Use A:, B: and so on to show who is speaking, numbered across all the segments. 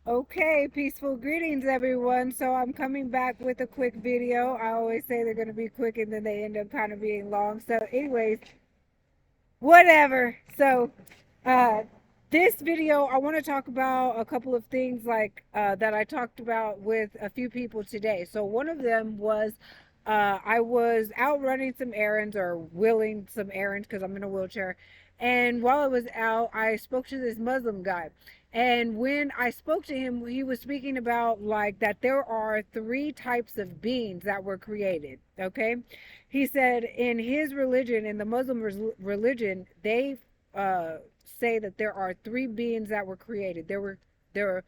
A: Okay, peaceful greetings, everyone. So I'm coming back with a quick video. I always say they're going to be quick and then they end up kind of being long. So, anyways, whatever. So, uh, this video, I want to talk about a couple of things that I talked about with a few people today. So, one of them was I was out running some errands or wheeling some errands because I'm in a wheelchair. And while I was out, I spoke to this Muslim guy. And when I spoke to him, he was speaking about like that there are three types of beings that were created. Okay. He said in his religion, in the Muslim religion, they say that there are three beings that were created. There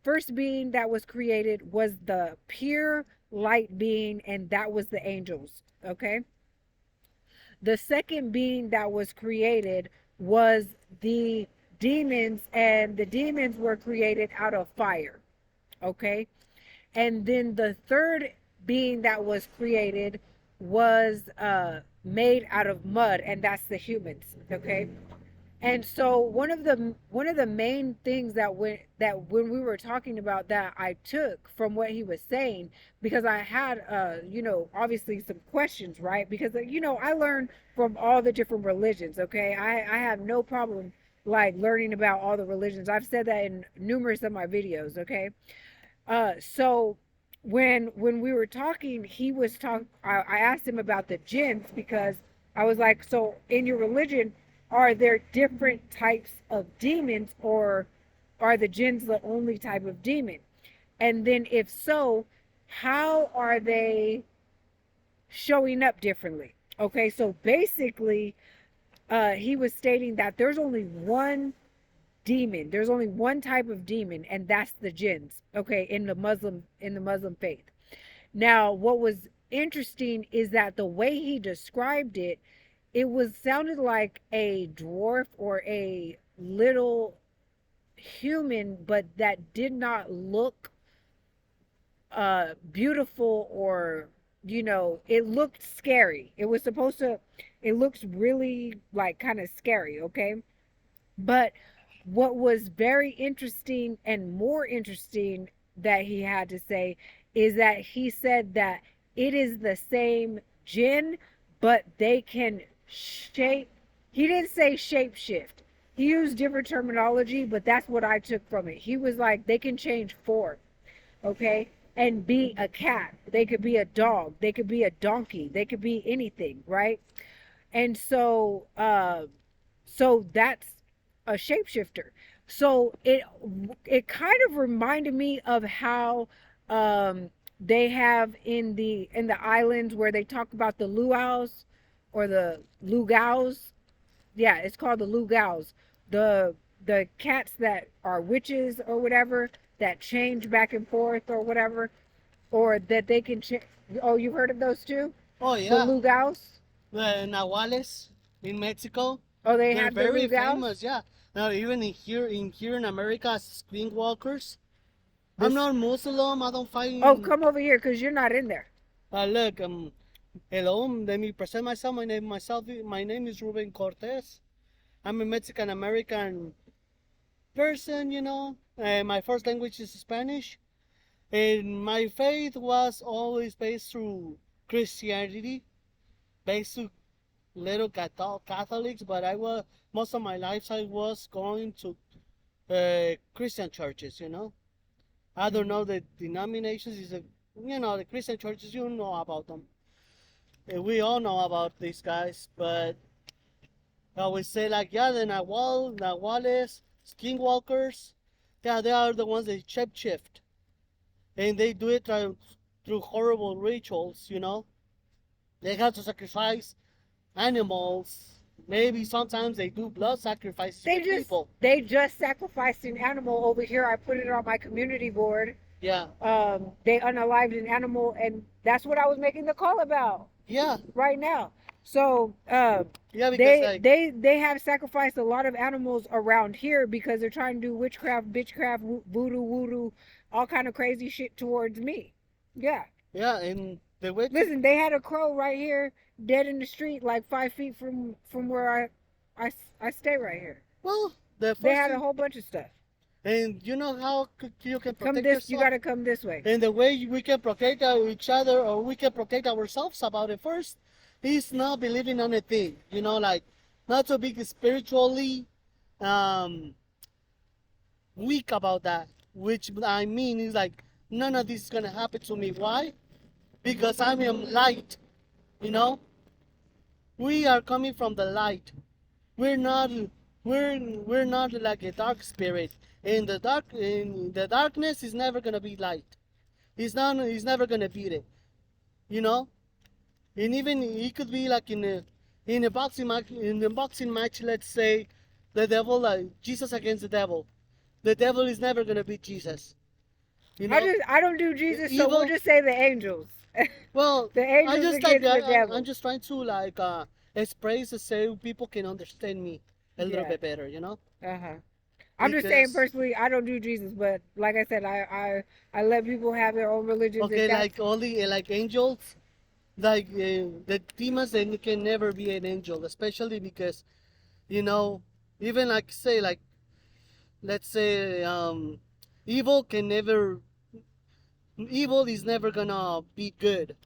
A: first being that was created was the pure light being, and that was the angels. Okay. The second being that was created was the demons, and the demons were created out of fire. Okay. And then the third being that was created was made out of mud, and that's the humans. Okay. And so one of the main things that when we were talking about that I took from what he was saying, because I had obviously some questions, right? Because I learned from all the different religions. Okay. I have no problem like learning about all the religions. I've said that in numerous of my videos. Okay. So when we were talking, I asked him about the jinns, because I was like, so in your religion, are there different types of demons, or are the jinns the only type of demon? And then if so, how are they showing up differently? Okay, so basically, he was stating that there's only one demon. There's only one type of demon, and that's the jinns. Okay, in the Muslim faith. Now, what was interesting is that the way he described it, it was sounded like a dwarf or a little human, but that did not look beautiful, or it looked scary. It looks really like kind of scary. Okay. But what was very interesting, and more interesting, that he had to say is that he said that it is the same jinn, but they can shape. He didn't say shapeshift. He used different terminology, but that's what I took from it. He was like, they can change form, okay, and be a cat. They could be a dog. They could be a donkey. They could be anything, right? And so that's a shapeshifter. So it kind of reminded me of how they have in the islands where they talk about the luau's or the lugaus. Yeah, it's called the lugaus. The cats that are witches or whatever, that change back and forth or whatever, or that they can change. Oh, you've heard of those too?
B: Oh
A: The
B: yeah,
A: lugaus.
B: the Nahuales in Mexico.
A: Oh, they
B: They're
A: have the
B: very
A: lugaus.
B: famous. Yeah. Now even in here in America, as skinwalkers. I'm
A: This.
B: not Muslim. I don't
A: Oh,
B: find.
A: come over here because you're not in there.
B: Look. Hello. Let me present myself. My name is Ruben Cortez. I'm a Mexican American person. My first language is Spanish, and my faith was always based through Christianity, based to little Catholics, but I was most of my life I was going to Christian churches. I don't know the denominations. The Christian churches. You know about them. We all know about these guys, but I would say like yeah, the Nahuales, skinwalkers. Yeah, they are the ones that shape shift, and they do it through horrible rituals. They have to sacrifice animals. Maybe sometimes they do blood sacrifices
A: They
B: with
A: just
B: people.
A: they just sacrificed an animal over here. I put it on my community board.
B: Yeah,
A: They unalived an animal, and that's what I was making the call about
B: yeah,
A: right now. So
B: yeah. Because
A: they
B: like
A: they they have sacrificed a lot of animals around here because they're trying to do witchcraft, bitchcraft, voodoo, all kind of crazy shit towards me. Yeah.
B: yeah, and the way to
A: Listen, they had a crow right here, dead in the street, like 5 feet from where I stay right here.
B: well, the
A: They
B: first
A: had a
B: thing
A: whole bunch of stuff.
B: And you know how you can
A: Come
B: protect
A: this, you
B: yourself?
A: gotta come this way.
B: And the way we can protect each other, or we can protect ourselves about it first, is not believing on a thing. You know, like not to be spiritually um, weak about that. Which I mean is like none of this is gonna happen to me. Why? Because I am light. You know, we are coming from the light. We're not we're not like a dark spirit. In the darkness is never gonna be light. He's never gonna beat it. You know? And even it could be like in a boxing match, let's say the devil, like Jesus against the devil. The devil is never gonna beat Jesus. You know?
A: I don't do Jesus, so we'll
B: Evil.
A: just say the angels.
B: Well,
A: The
B: I
A: angels
B: just like
A: against the
B: I'm
A: devil.
B: just trying to like express it so people can understand me a little
A: Yeah.
B: bit better. You know?
A: Uh-huh. I'm just saying
B: Because
A: personally, I don't do Jesus, but like I said, I let people have their own religions if
B: okay,
A: that's
B: like only like angels, like the demons, they can never be an angel, especially because you know, even like say like let's say evil can never, evil is never gonna be good,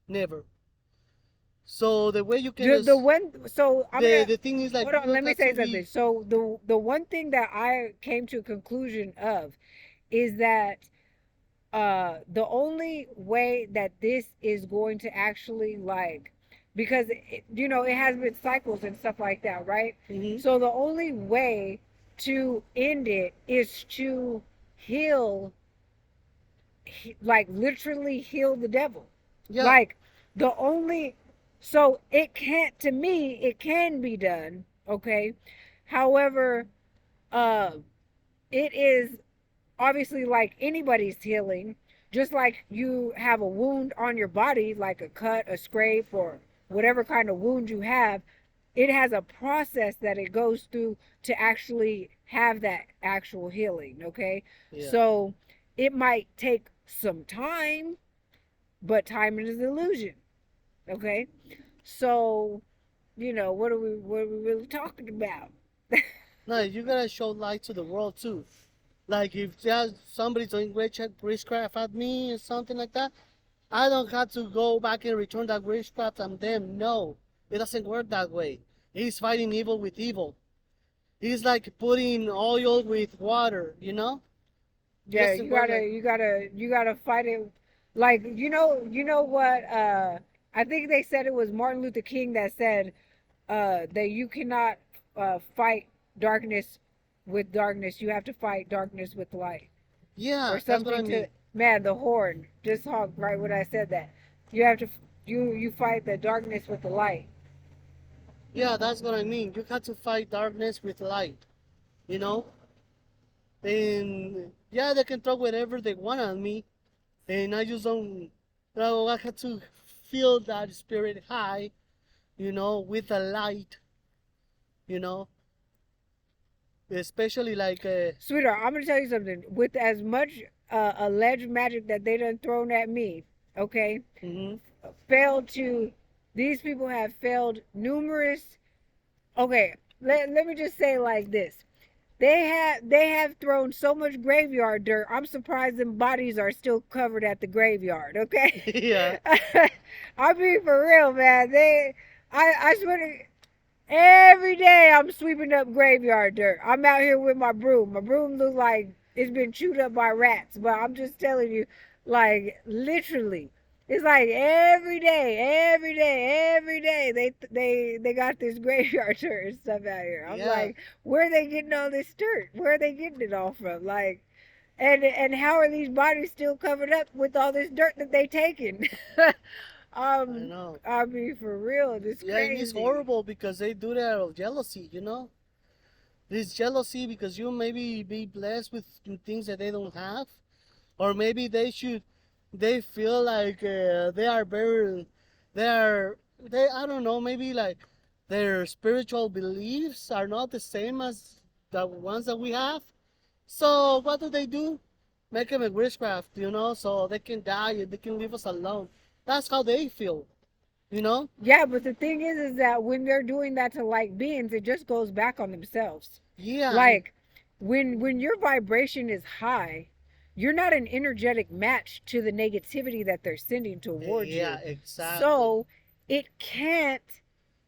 B: never. So the way you can
A: the
B: just
A: one. So I'm gonna
B: the thing is like
A: hold on.
B: you
A: Let me
B: got
A: say
B: to
A: something.
B: be,
A: So the one thing that I came to a conclusion of is that the only way that this is going to actually like, because it has been cycles and stuff like that, right?
B: mm-hmm.
A: So the only way to end it is to heal, like literally heal the devil.
B: Yeah,
A: Like the only, so it can't, to me it can be done, okay? However, uh it is obviously like anybody's healing, just like you have a wound on your body, like a cut, a scrape, or whatever kind of wound you have. It has a process that it goes through to actually have that actual healing, okay?
B: yeah.
A: So it might take some time, but time is an illusion, okay? So what are we really talking about?
B: No, you gotta show light to the world too. Like if there's somebody doing witchcraft at me or something like that, I don't have to go back and return that witchcraft on them. No, it doesn't work that way. He's fighting evil with evil. He's like putting oil with water, you know? It
A: Yeah,
B: doesn't work like,
A: you gotta fight it. Like you know what? I think they said it was Martin Luther King that said that you cannot fight darkness with darkness. You have to fight darkness with light, or
B: yeah, that's what I
A: something to.
B: mean.
A: Man, the horn just honked right when I said that. You have to you fight the darkness with the light.
B: Yeah, that's what I mean. You have to fight darkness with light, you know? And yeah, they can throw whatever they want at me, and I just don't. No, I have to feel that spirit high, you know, with the light, you know, especially like
A: Sweetheart, I'm gonna tell you something. With as much alleged magic that they done thrown at me, okay,
B: mm-hmm.
A: failed to. These people have failed numerous. Okay, let me just say like this. They have thrown so much graveyard dirt. I'm surprised them bodies are still covered at the graveyard. Okay,
B: Yeah,
A: I mean for real, man. I swear to, every day I'm sweeping up graveyard dirt. I'm out here with my broom. My broom looks like it's been chewed up by rats, but I'm just telling you, like literally, it's like every day they got this graveyard dirt and stuff out here. I'm
B: yeah,
A: like, where are they getting all this dirt? Where are they getting it all from? Like, and how are these bodies still covered up with all this dirt that they taken?
B: I know.
A: I mean, for real, it's
B: Yeah, and it's
A: crazy.
B: horrible because they do that out of jealousy, you know? This jealousy because you maybe be blessed with things that they don't have, or maybe they feel like they are very, I don't know, maybe like their spiritual beliefs are not the same as the ones that we have. So what do? Make them a witchcraft, you know, so they can die and they can leave us alone. That's how they feel, you know?
A: Yeah, but the thing is that when they're doing that to like beings, it just goes back on themselves.
B: Yeah,
A: Like when your vibration is high, you're not an energetic match to the negativity that they're sending towards you.
B: Yeah, exactly.
A: So it can't.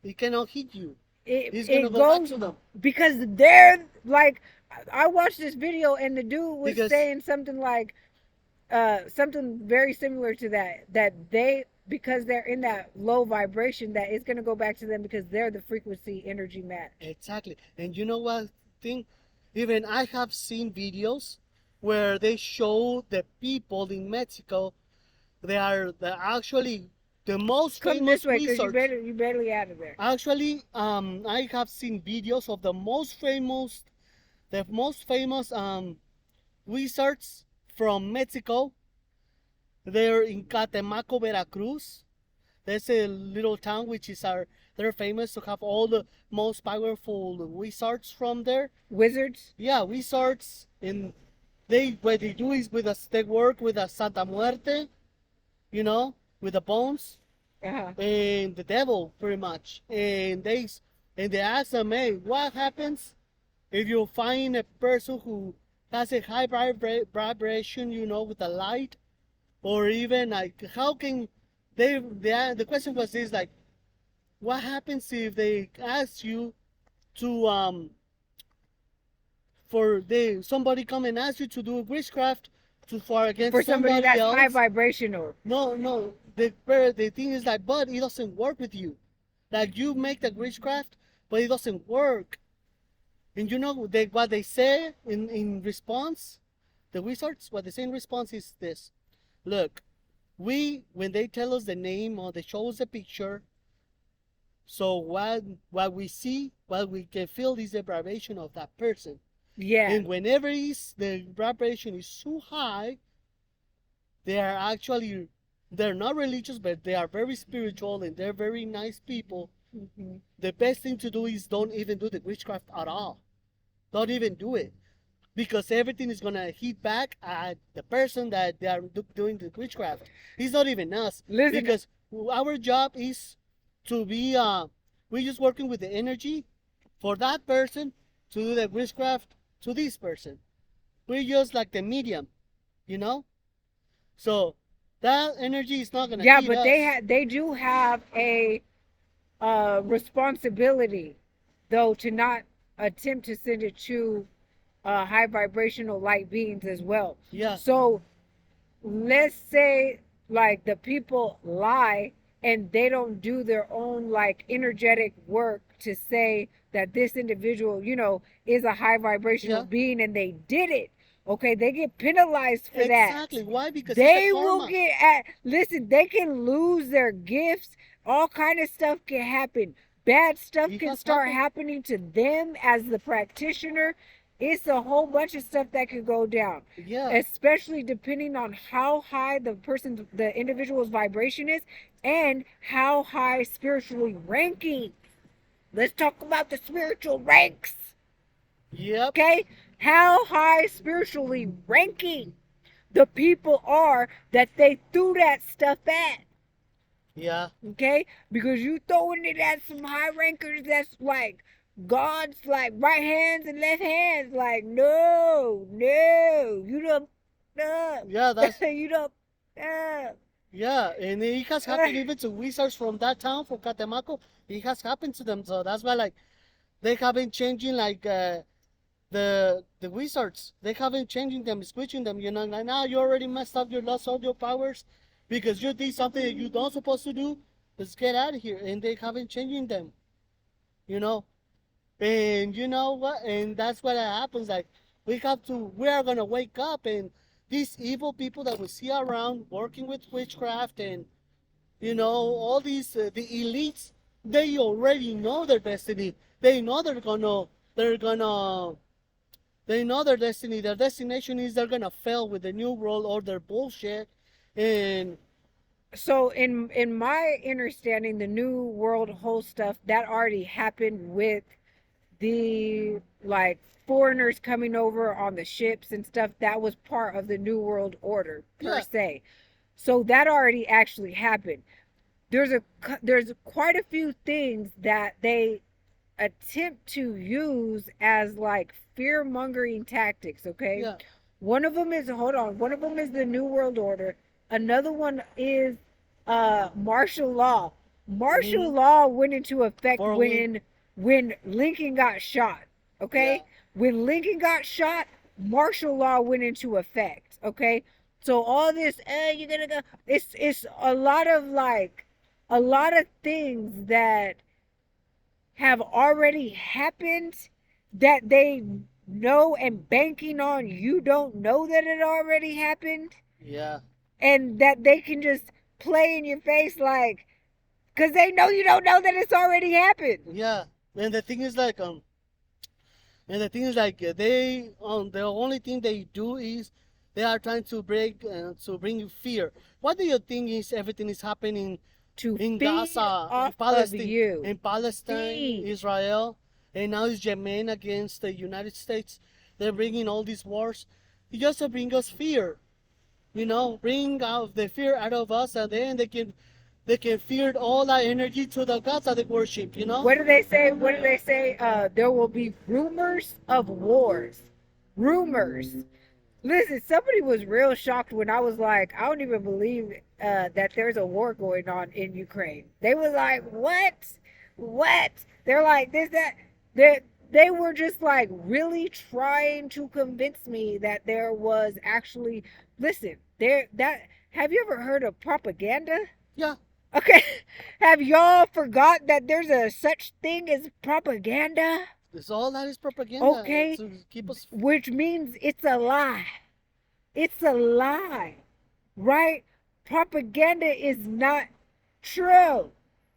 B: It cannot hit you. It's
A: It
B: gonna go back
A: goes
B: to them.
A: because they're like, I watched this video and the dude was
B: Because-
A: saying something like, something very similar to that they, because they're in that low vibration, that it's gonna go back to them because they're the frequency energy match.
B: Exactly. And you know what thing? Even I have seen videos where they show the people in Mexico. They're actually the most
A: Come
B: famous
A: this way, because
B: wizards.
A: you barely out of there.
B: Actually, I have seen videos of the most famous wizards from Mexico. They're in Catemaco, Veracruz. There's a little town which is they're famous to have all the most powerful wizards from there.
A: Wizards?
B: Yeah, wizards. And what they do is they work with a Santa Muerte, you know, with the bones.
A: Uh-huh.
B: And the devil, pretty much. And they ask them, hey, what happens if you find a person who has a high vibration, you know, with the light, or even like, how can the question was this, like, what happens if they ask you to somebody come and ask you to do witchcraft for against
A: For somebody that's
B: else?
A: high vibrational.
B: No. The thing is like, but it doesn't work with you. Like, you make the witchcraft, but it doesn't work. And you know what they say in response? The wizards, what they say in response is this: look, when they tell us the name or they show us the picture, so what we see, what we can feel is the vibration of that person.
A: Yeah.
B: And whenever the vibration is so high, they're not religious, but they are very spiritual and they're very nice people.
A: Mm-hmm.
B: The best thing to do is don't even do the witchcraft at all. Don't even do it. Because everything is going to hit back at the person that they are doing the witchcraft. It's not even us.
A: Listen,
B: because our job is to be, we're just working with the energy for that person to do the witchcraft to this person. We're just like the medium, you know? So that energy is not going to hit
A: but
B: us.
A: they do have a responsibility, though, to not attempt to send it to high vibrational light beings as well.
B: Yeah.
A: So let's say like the people lie and they don't do their own like energetic work to say that this individual, you know, is a high vibrational being, and they did it. Okay, they get penalized for that.
B: Exactly. Why? Because
A: they will get listen, they can lose their gifts. All kind of stuff can happen. Bad stuff can start happening to them as the practitioner. It's a whole bunch of stuff that could go down.
B: Yeah.
A: Especially depending on how high the individual's vibration is, and how high spiritually ranking. Let's talk about the spiritual ranks.
B: Yep.
A: Okay? How high spiritually ranking the people are that they threw that stuff at.
B: Yeah.
A: Okay? Because you throwing it at some high rankers that's like God's like right hands and left hands. Like, no, you don't,
B: yeah, that's
A: you don't,
B: yeah, and it has happened even to wizards from that town, from Catemaco. It has happened to them, so that's why like they haven't changing like the wizards. They haven't changing them, switching them. You know, like now you already messed up, you lost all your powers because you did something that you don't supposed to do. Let's get out of here, and they haven't changing them. You know. And you know what? And that's what happens. Like we are gonna wake up, and these evil people that we see around working with witchcraft, and you know all these the elites, they already know their destiny. They know they know their destiny. Their destination is they're gonna fail with the new world order bullshit, and.
A: So in my understanding, the new world whole stuff that already happened with the like foreigners coming over on the ships and stuff. That was part of the new world order per se. So that already actually happened. There's quite a few things that they attempt to use as like fear mongering tactics. Okay,
B: Yeah.
A: one of them is, hold on, one of them is the New World Order. Another one is martial law. Martial
B: Hmm.
A: law went into effect
B: For a week.
A: when Lincoln got shot.
B: Yeah.
A: Okay? When Lincoln got shot, martial law went into effect. Okay? So all this, you're gonna go, it's a lot of like a lot of things that have already happened that they know, and banking on you don't know that it already happened,
B: Yeah.
A: and that they can just play in your face like, because they know you don't know that it's already happened.
B: Yeah. And the thing is like the only thing they do is they are trying to bring you fear. What do you think is everything is happening
A: To
B: in
A: feed
B: Gaza,
A: off of you.
B: in Palestine,
A: Feed.
B: Israel, and now it's Yemen against the United States? They're bringing all these wars. It just to bring us fear, bring out the fear out of us, and then they can feed all that energy to the gods that they worship.
A: What do they say? What do they say? There will be rumors of wars. Rumors. Listen, somebody was real shocked when I was like, I don't even believe that there's a war going on in Ukraine. They were like, what? What? They're like, this, that. They were just like really trying to convince me that there was actually, listen, have you ever heard of propaganda?
B: Yeah.
A: Okay. Have y'all forgot that there's a such thing as propaganda?
B: It's all that is propaganda
A: Okay.
B: to keep us.
A: Which means it's a lie. It's a lie, right? Propaganda is not true.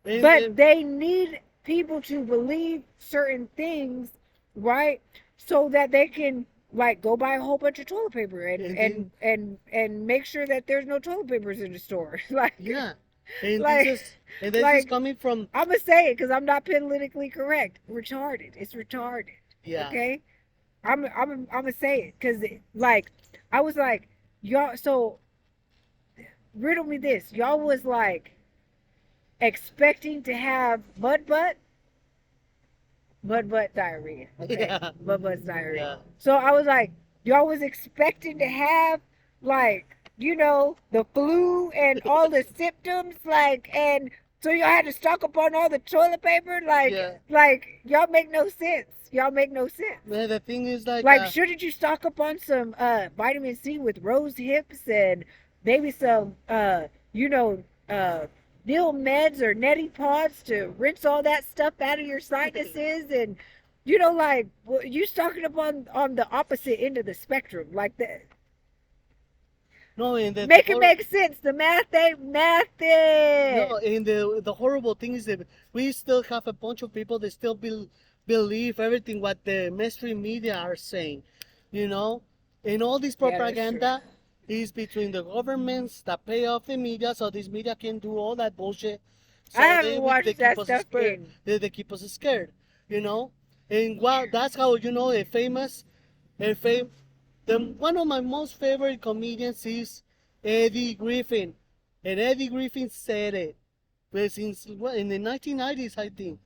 A: But they need people to believe certain things, right? So that they can like go buy a whole bunch of toilet paper and make sure that there's no toilet papers in the store. Like,
B: Yeah. And
A: like,
B: this
A: like,
B: is coming from.
A: I'm gonna say it because I'm not politically correct. Retarded. It's retarded.
B: Yeah.
A: Okay. I'm gonna say it because like I was like, y'all. So riddle me this. Y'all was like expecting to have mud butt diarrhea. Okay.
B: Yeah.
A: Mud butt diarrhea.
B: Yeah.
A: So I was like, y'all was expecting to have like, the flu and all the symptoms, like, and so y'all had to stock up on all the toilet paper, like,
B: Yeah.
A: like y'all make no sense. Y'all make no sense.
B: Man, the thing is
A: like, shouldn't you stock up on some vitamin C with rose hips and maybe some Neil meds or neti pods to rinse all that stuff out of your sinuses, and like, you stocking up on the opposite end of the spectrum like that.
B: no, and
A: Make it make sense. The math ain't mathing.
B: no, and the horrible thing is that we still have a bunch of people that still believe everything what the mainstream media are saying, and all this
A: Yeah, that's
B: propaganda is between the governments that pay off the media, so this media can do all that bullshit. So
A: I haven't watched
B: they
A: that
B: keep us
A: stuff
B: scared.
A: in.
B: They keep us scared, and that's how a famous, a fam. One of my most favorite comedians is Eddie Griffin, and Eddie Griffin said it. But in the 1990s, I think.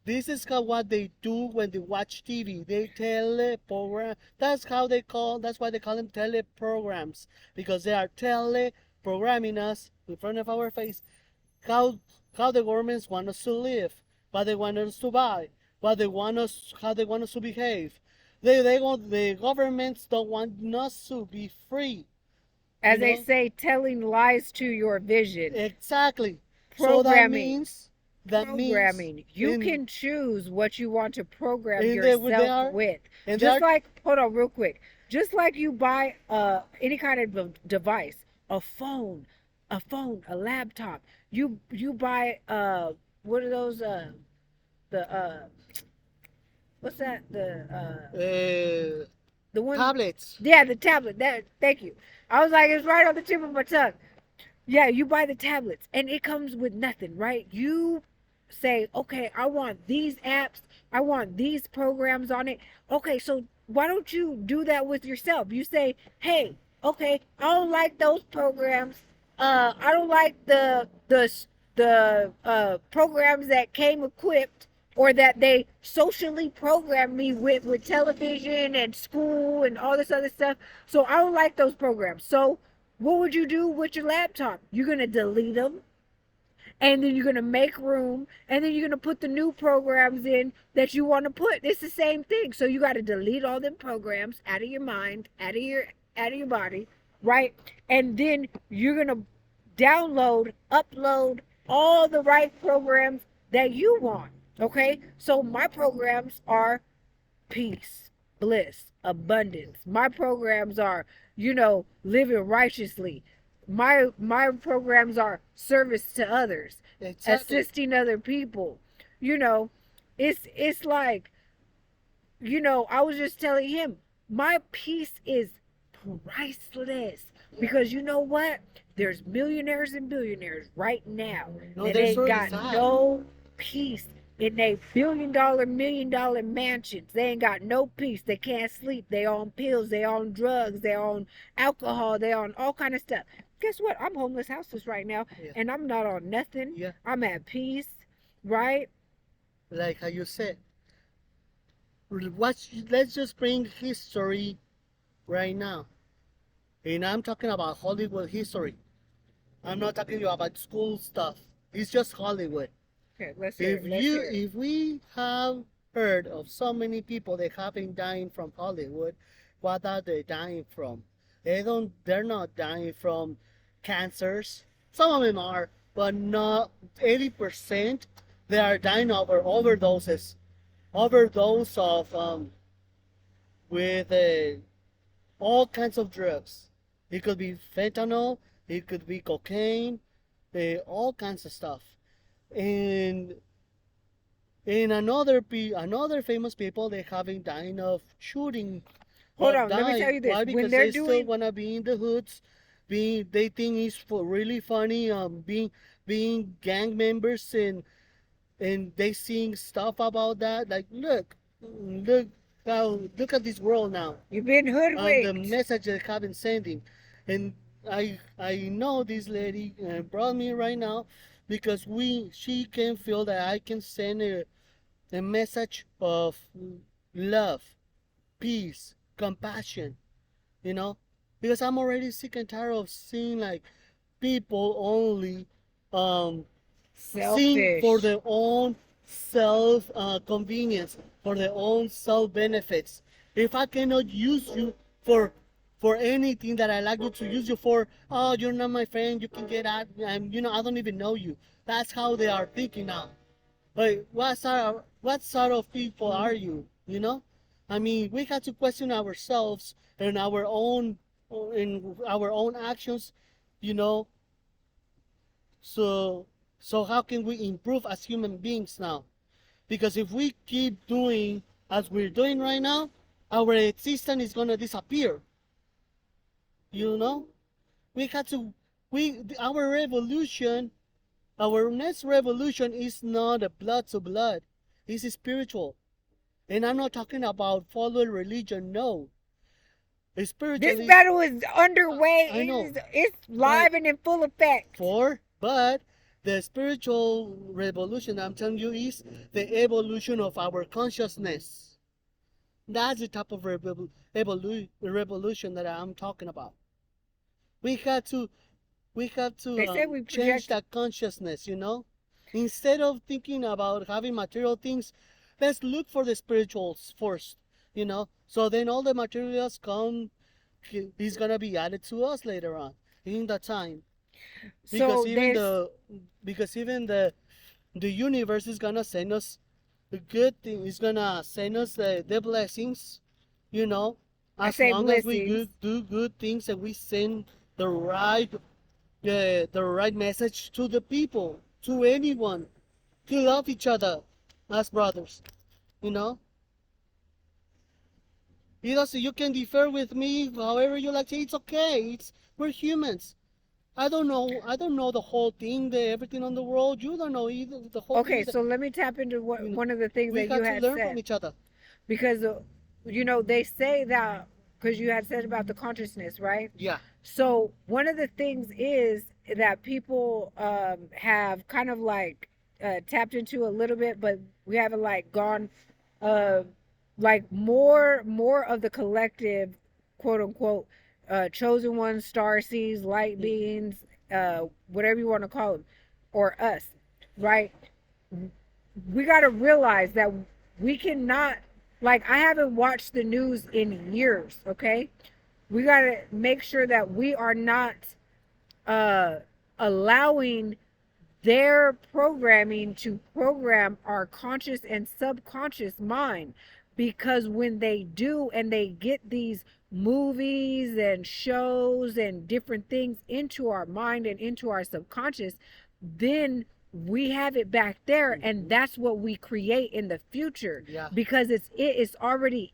B: This is what they do when they watch TV. They teleprogram. That's why they call them teleprograms, because they are teleprogramming us in front of our face how the governments want us to live, what they want us to buy, how they want us to behave. The governments don't want us to be free.
A: As they say, telling lies to your vision.
B: Exactly.
A: Programming.
B: So that
A: Programming.
B: means
A: You can choose what you want to program yourself with. Just like, hold on real quick. Just like you buy any kind of device, a phone, a laptop. You buy what are those the what's that? The one,
B: tablets.
A: yeah, the tablet. Thank you. I was like, it's right on the tip of my tongue. Yeah, you buy the tablets and it comes with nothing, right? You say, okay, I want these apps, I want these programs on it. Okay, so why don't you do that with yourself? You say, hey, okay, I don't like those programs. I don't like the programs that came equipped or that they socially program me with television and school and all this other stuff. So I don't like those programs. So what would you do with your laptop? You're going to delete them, and then you're going to make room, and then you're going to put the new programs in that you want to put. It's the same thing. So you got to delete all them programs out of your mind, out of your body, right? And then you're going to download, upload all the right programs that you want. Okay? So my programs are peace, bliss, abundance. My programs are, living righteously. My programs are service to others,
B: Exactly.
A: assisting other people. You know, it's like, I was just telling him, my peace is priceless. Because you know what? There's millionaires and billionaires right now
B: No,
A: that
B: they're
A: ain't
B: so
A: got
B: sad.
A: no peace in their $1 billion, $1 million mansions. They ain't got no peace. They can't sleep. They on pills. They on drugs. They on alcohol. They on all kind of stuff. Guess what? I'm homeless houseless right now,
B: Yeah.
A: and I'm not on nothing.
B: Yeah.
A: I'm at peace, right?
B: Like how you said, let's just bring history right now. And I'm talking about Hollywood history. I'm not talking about school stuff. It's just Hollywood.
A: Okay, let's hear it. Let's hear it.
B: If we have heard of so many people that have been dying from Hollywood, what are they dying from? They're not dying from cancers. Some of them are, but not 80%. They are dying over overdoses. Overdose of with all kinds of drugs. It could be fentanyl, it could be cocaine, all kinds of stuff. And another famous people, they having dying of shooting.
A: Hold on, let me tell you this.
B: Why?
A: When
B: Because
A: they're
B: they still
A: doing,
B: wanna be in the hoods, they think it's for really funny, being gang members, and they seeing stuff about that. Like, look look at this world now,
A: you've been
B: and the
A: hoodwinked.
B: message they have been sending. And I know this lady brought me right now because she can feel that I can send a message of love, peace, compassion, because I'm already sick and tired of seeing like people only seeing for
A: Selfish.
B: their own self convenience, for their own self benefits. If I cannot use you for anything that I like you to use you for, oh, you're not my friend, you can get out, and I don't even know you. That's how they are thinking now. Like, what sort of people are you? I mean, we have to question ourselves and our own actions, you know. So how can we improve as human beings now? Because if we keep doing as we're doing right now, our existence is gonna disappear. You know, we have to. Our revolution, our next revolution is not a blood to blood. It's spiritual, and I'm not talking about following religion. No,
A: This
B: spiritually.
A: battle is underway.
B: I know,
A: It's
B: but
A: live and in full effect.
B: but the spiritual revolution I'm telling you is the evolution of our consciousness. That's the type of revolution that I'm talking about. We have to
A: They say we
B: change
A: project.
B: that consciousness. Instead of thinking about having material things, let's look for the spirituals first. So then all the materials is gonna be added to us later on in the time. Because
A: So
B: even
A: there's.
B: the because even the universe is gonna send us the good thing. It's gonna send us the blessings,
A: I
B: as
A: say
B: long as we
A: blessings.
B: do good things and we send the right the right message to the people, to anyone, to love each other as brothers. You know, you can differ with me however you like. It's okay. We're humans. I don't know the whole thing, everything on the world. You don't know either the whole thing
A: Okay,
B: either.
A: so let me tap into
B: You know,
A: one of the things
B: we
A: that you
B: got to
A: had
B: learn from
A: said.
B: each other.
A: Because, they say that, because you had said about the consciousness, right?
B: Yeah.
A: So one of the things is that people have kind of like tapped into a little bit, but we haven't like gone uh like more of the collective, quote unquote, chosen ones, star seeds, light beings, whatever you want to call them, or us, right? We got to realize that we cannot, like, I haven't watched the news in years, okay? We got to make sure that we are not uh allowing their programming to program our conscious and subconscious mind, because when they do and they get these movies and shows and different things into our mind and into our subconscious, then we have it back there, and that's what we create in the future.
B: Yeah.
A: Because it's already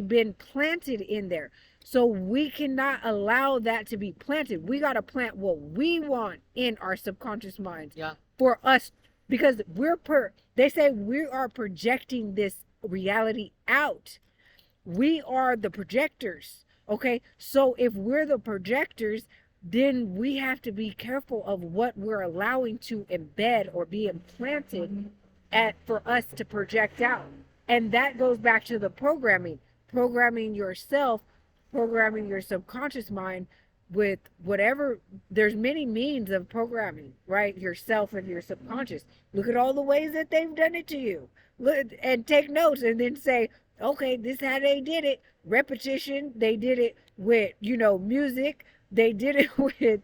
A: been planted in there. So we cannot allow that to be planted. We got to plant what we want in our subconscious minds.
B: Yeah.
A: For us, because they say we are projecting this reality out. We are the projectors. Okay? So if we're the projectors, then we have to be careful of what we're allowing to embed or be implanted for us to project out. And that goes back to the programming yourself, programming your subconscious mind with whatever. There's many means of programming, right? Yourself and your subconscious. Look at all the ways that they've done it to you. Look and take notes, and then say, okay, this is how they did it. Repetition. They did it with, music. They did it with,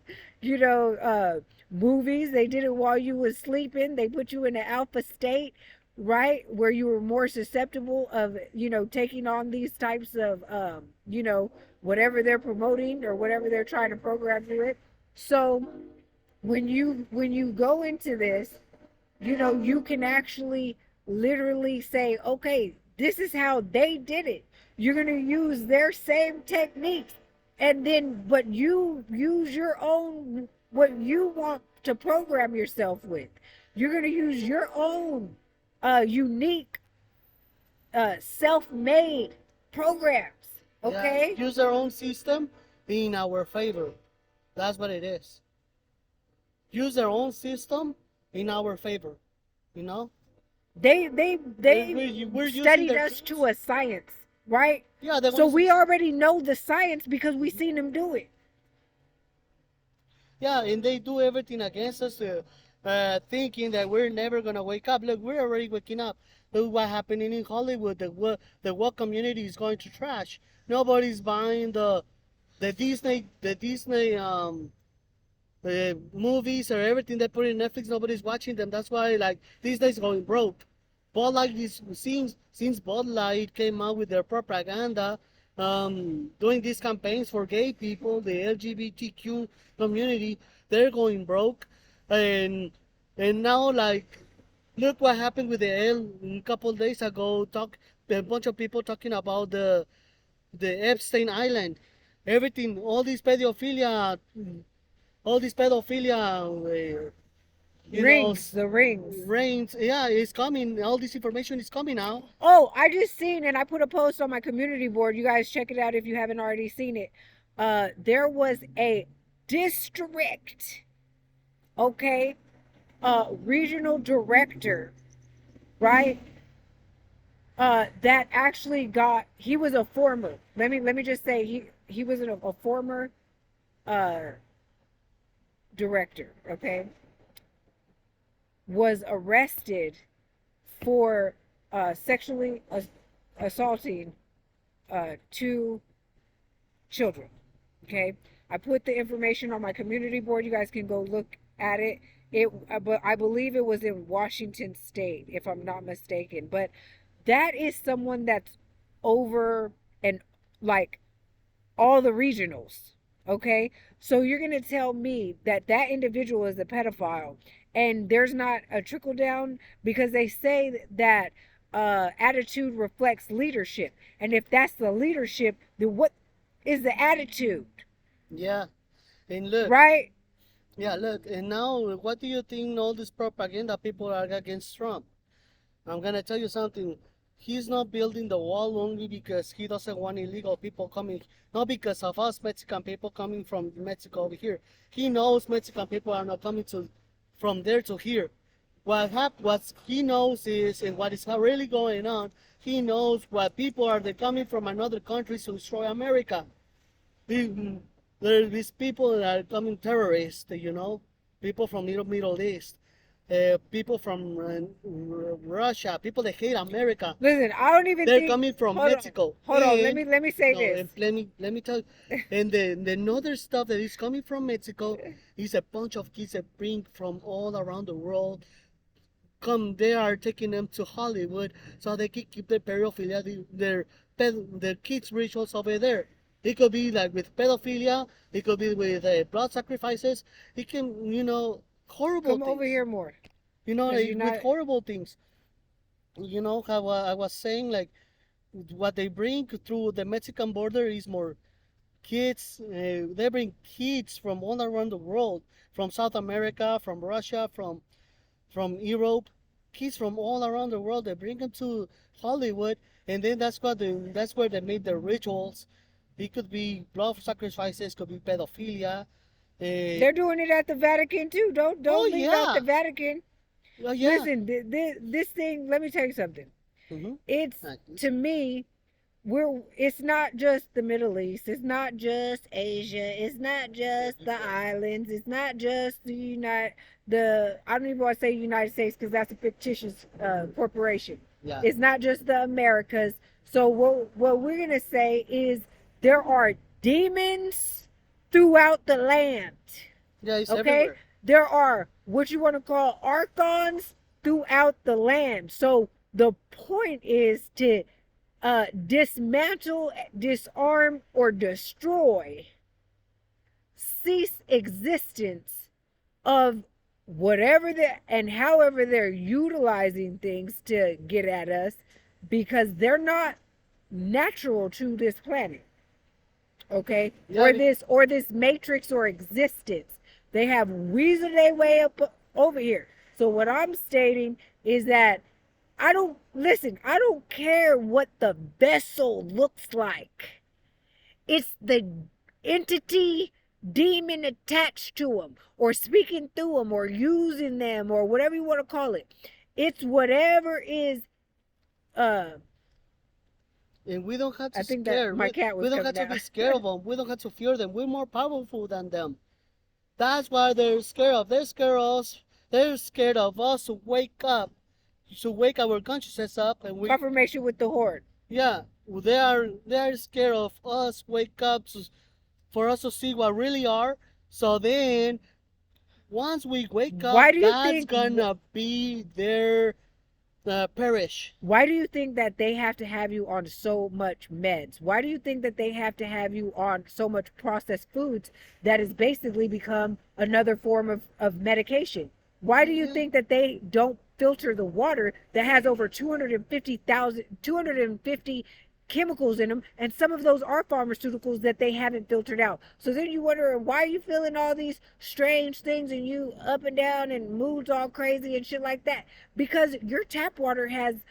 A: movies. They did it while you was sleeping. They put you in an alpha state, right, where you were more susceptible of, taking on these types of, whatever they're promoting or whatever they're trying to program you with. So when you go into this, you can actually literally say, okay, this is how they did it. You're going to use their same techniques, and then, but you use your own, what you want to program yourself with. You're going to use your own unique, self-made programs. Okay?
B: Yeah, use their own system in our favor. That's what it is. Use their own system in our favor.
A: They
B: we're
A: studied us to a science, right?
B: Yeah.
A: So we already know the science because we seen them do it.
B: Yeah, and they do everything against us, thinking that we're never gonna wake up. Look, we're already waking up. Look what happening in Hollywood. The woke community is going to trash. Nobody's buying the Disney movies or everything they put in Netflix. Nobody's watching them. That's why, like, Disney's going broke. Bud Light since Bud Light came out with their propaganda, doing these campaigns for gay people, the LGBTQ community, they're going broke, and now, like, look what happened with the L a couple of days ago. A bunch of people talking about the Epstein Island, everything, all this pedophilia, rings. Yeah, it's coming. All this information is coming out.
A: Oh, I just seen, and I put a post on my community board. You guys check it out if you haven't already seen it. There was a district, okay, regional director, right? That actually he was a former. Let me just say he was a former director, okay? Was arrested for sexually assaulting 2 children. Okay, I put the information on my community board. You guys can go look at it. But I believe it was in Washington State, if I'm not mistaken. But that is someone that's over and like all the regionals. Okay, so you're gonna tell me that individual is a pedophile, and there's not a trickle down, because they say that attitude reflects leadership, and if that's the leadership, then what is the attitude?
B: Yeah, and look,
A: right?
B: Yeah, look, and now, what do you think all this propaganda people are against Trump? I'm gonna tell you something. He's not building the wall only because he doesn't want illegal people coming, not because of us Mexican people coming from Mexico over here. He knows Mexican people are not coming from there to here. what he knows is, and what is really going on, he knows what people are they coming from another countries to destroy America. The- There are these people that are coming terrorists, people from Middle East, people from Russia, people that hate America.
A: Listen, I don't even
B: They're
A: think.
B: coming from
A: Hold
B: Mexico.
A: on.
B: And,
A: Let me say
B: no,
A: this.
B: and let me tell you. And the another stuff that is coming from Mexico is a bunch of kids that bring from all around the world. They are taking them to Hollywood so they can keep their pedophilia, their kids' rituals over there. It could be like with pedophilia. It could be with blood sacrifices. It can, horrible
A: Come
B: things.
A: over here more.
B: With horrible things. You know how I was saying, like, what they bring through the Mexican border is more kids. They bring kids from all around the world, from South America, from Russia, from Europe, kids from all around the world. They bring them to Hollywood, and then that's where they make their rituals. It could be blood sacrifices, could be pedophilia.
A: They're doing it at the Vatican too. Don't leave out the Vatican.
B: Oh, yeah.
A: Listen, this thing. Let me tell you something.
B: Mm-hmm.
A: It's to me. It's not just the Middle East, it's not just Asia, it's not just the islands, it's not just I don't even want to say United States because that's a fictitious corporation.
B: Yeah.
A: It's not just the Americas. So what we're gonna say is there are demons throughout the land.
B: Yeah, it's
A: okay
B: everywhere.
A: There are what you want to call archons throughout the land. So the point is to dismantle, disarm, or destroy, cease existence of whatever and however they're utilizing things to get at us, because they're not natural to this planet. Okay? Yeah, or this matrix or existence. They have reasoned their way up over here. So what I'm stating is that I don't care what the vessel looks like. It's the entity, demon attached to them, or speaking through them, or using them, or whatever you want to call it. It's whatever is.
B: And we don't have to scare.
A: My cat was
B: we don't have to be scared of them. We don't have to fear them. We're more powerful than them. That's why they're scared of. They're scared of us. They're scared of us to wake up. To wake our consciousness up, and
A: confirmation with the horde.
B: Yeah, they are scared of us wake up for us to see what really are. So then, once we wake up, that's gonna be their perish.
A: Why do you think that they have to have you on so much meds? Why do you think that they have to have you on so much processed foods that has basically become another form of medication? Why do you think that they don't filter the water that has over 250 chemicals in them, and some of those are pharmaceuticals that they haven't filtered out? So then you wonder, why are you feeling all these strange things and you up and down and moods all crazy and shit like that? Because your tap water has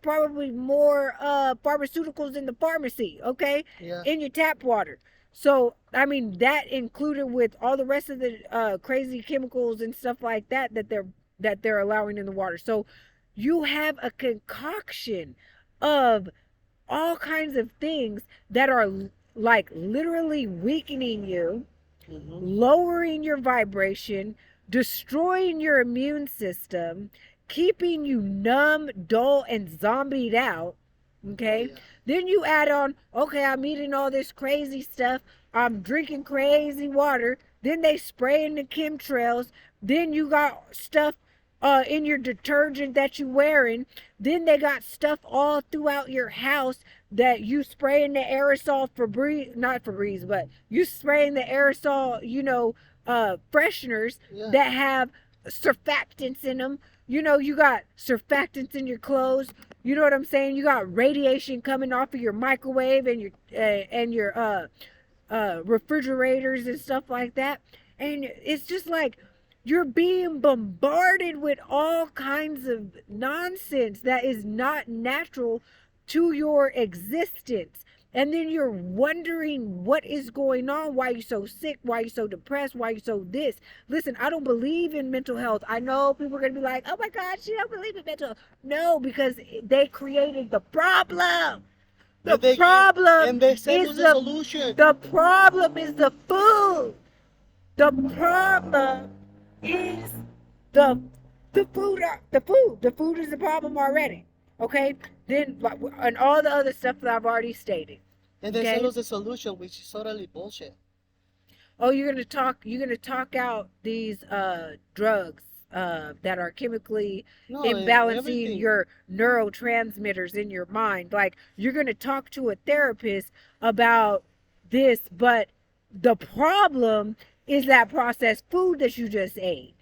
A: probably more pharmaceuticals in the pharmacy, okay?
B: Yeah.
A: In your tap water. So, I mean, that included with all the rest of the crazy chemicals and stuff like that they're allowing in the water. So, you have a concoction of all kinds of things that are like literally weakening you, lowering your vibration, destroying your immune system, keeping you numb, dull, and zombied out. Okay? Yeah. Then you add on, okay, I'm eating all this crazy stuff. I'm drinking crazy water. Then they spray in the chemtrails. Then you got stuff in your detergent that you're wearing. Then they got stuff all throughout your house that you spray in the aerosol not Febreze, but you spray in the aerosol, fresheners that have surfactants in them. You got surfactants in your clothes. You know what I'm saying? You got radiation coming off of your microwave and your refrigerators and stuff like that. And it's just like you're being bombarded with all kinds of nonsense that is not natural to your existence. And then you're wondering what is going on, why you're so sick, why you're so depressed, why you're so this. Listen, I don't believe in mental health. I know people are going to be like, oh my God, she don't believe in mental health. No, because they created the problem. The problem
B: and they said
A: is
B: the solution.
A: the problem is the food. The problem is the food. The food is the problem already. Okay? Then and all the other stuff that I've already stated.
B: And they
A: Okay?
B: sell us a solution, which is totally bullshit.
A: Oh, you're gonna talk out these drugs that are chemically imbalancing
B: everything.
A: your neurotransmitters in your mind. Like, you're gonna talk to a therapist about this, but the problem is that processed food that you just ate.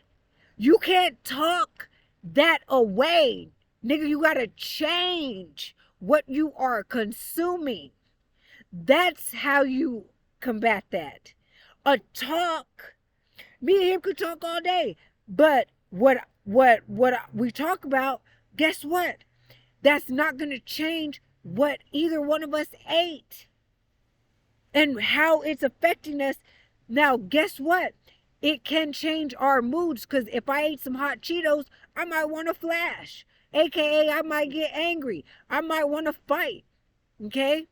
A: You can't talk that away. Nigga, you gotta change what you are consuming. That's how you combat that. A talk, me and him could talk all day, but what we talk about, guess what? That's not going to change what either one of us ate and how it's affecting us. Now, guess what? It can change our moods, because if I ate some hot Cheetos, I might want to flash, aka I might get angry, I might want to fight, okay,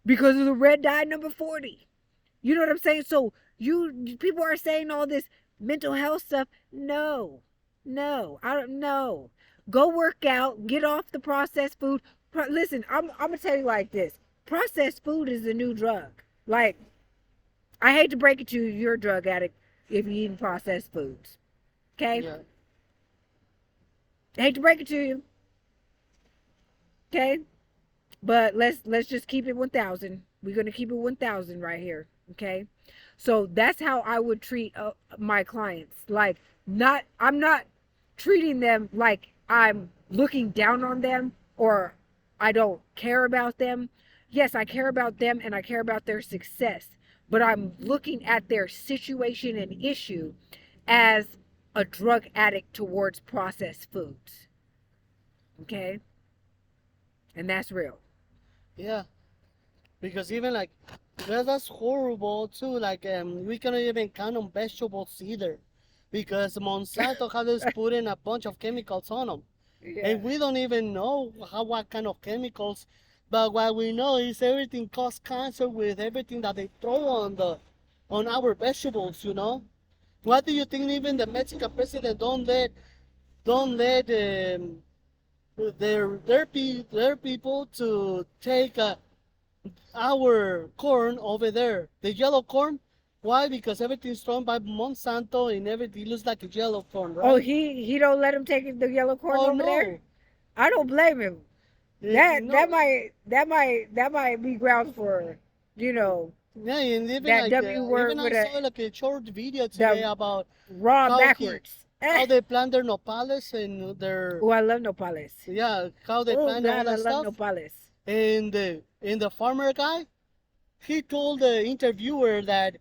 A: because of the red dye number 40. You know what I'm saying? So people are saying all this mental health stuff. No, I don't know. Go work out, get off the processed food. Listen, I'm gonna tell you like this. Processed food is the new drug. Like, I hate to break it to you, you're a drug addict if you're eating processed foods. Okay?
B: Yeah.
A: I hate to break it to you. Okay? But let's just keep it 1,000. We're gonna keep it 1,000 right here. Okay, so that's how I would treat my clients. Like, I'm not treating them like I'm looking down on them or I don't care about them. Yes, I care about them and I care about their success, but I'm looking at their situation and issue as a drug addict towards processed foods. Okay, and that's real.
B: Yeah, because even like that's horrible too. Like we cannot even count on vegetables either, because Monsanto has put in a bunch of chemicals on them, and we don't even know what kind of chemicals. But what we know is everything causes cancer with everything that they throw on our vegetables. You know, what do you think? Even the Mexican president don't let their people to take our corn over there, the yellow corn. Why? Because everything's thrown by Monsanto and everything looks like a yellow corn, right?
A: Oh, he don't let him take the yellow corn over there? I don't blame him. That might be grounds for, you know.
B: Yeah, and even
A: that
B: like
A: W word
B: even
A: with
B: I saw like a short video today about
A: raw backwards.
B: How they plant their nopales and their.
A: Oh, I love nopales.
B: Yeah, how they plant all that stuff.
A: I love nopales.
B: And the farmer guy, he told the interviewer that